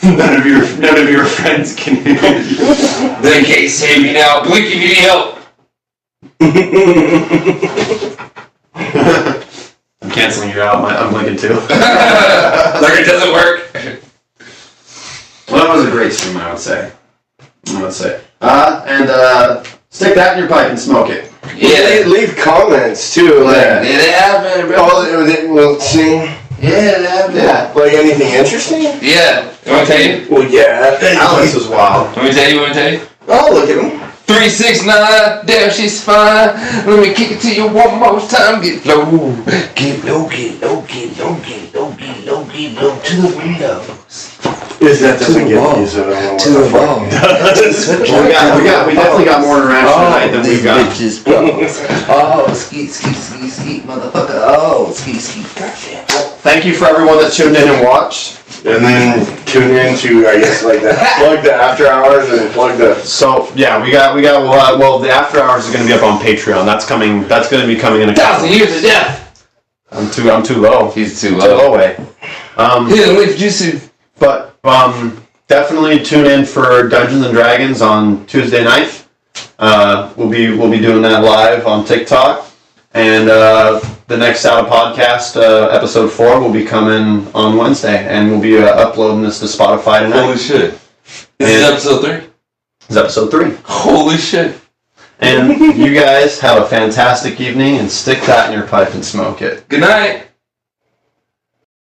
None of your friends can hear you. They can't save me now. Blink if you need help. I'm canceling you out. I'm blinking too. Like it doesn't work. Well, that was a great stream, I would say. And stick that in your pipe and smoke it. Yeah, leave comments too. Like, yeah, they have been, bro. We'll see. Yeah, they have been. Yeah. Like anything interesting? Yeah. You want to tell you? Well, yeah. Alex was wild. Want me to tell you? Oh, look at him. 369, damn, she's fine. Let me kick it to you one more time. Get low, get low, get low, get low, get low, get low, get low to the windows. If that doesn't get you, so I don't know what the fuck it does. We definitely got more interaction tonight than we've got. Bitches, oh, skeet, motherfucker. Oh, skeet, gotcha. Thank you for everyone that tuned in and watched. And then tune into, I guess, like that. Plug the after hours and plug the. So yeah, well, the after hours is going to be up on Patreon. That's coming. That's going to be coming in a 1,000 years of death. I'm too low. He's too low. Way. Yeah, wait for Jutsu. But definitely tune in for Dungeons and Dragons on Tuesday night. We'll be doing that live on TikTok, and the next Out of Podcast episode 4 will be coming on Wednesday, and we'll be uploading this to Spotify tonight. Holy shit! This is episode 3. This is episode 3. Holy shit! And you guys have a fantastic evening, and stick that in your pipe and smoke it. Good night.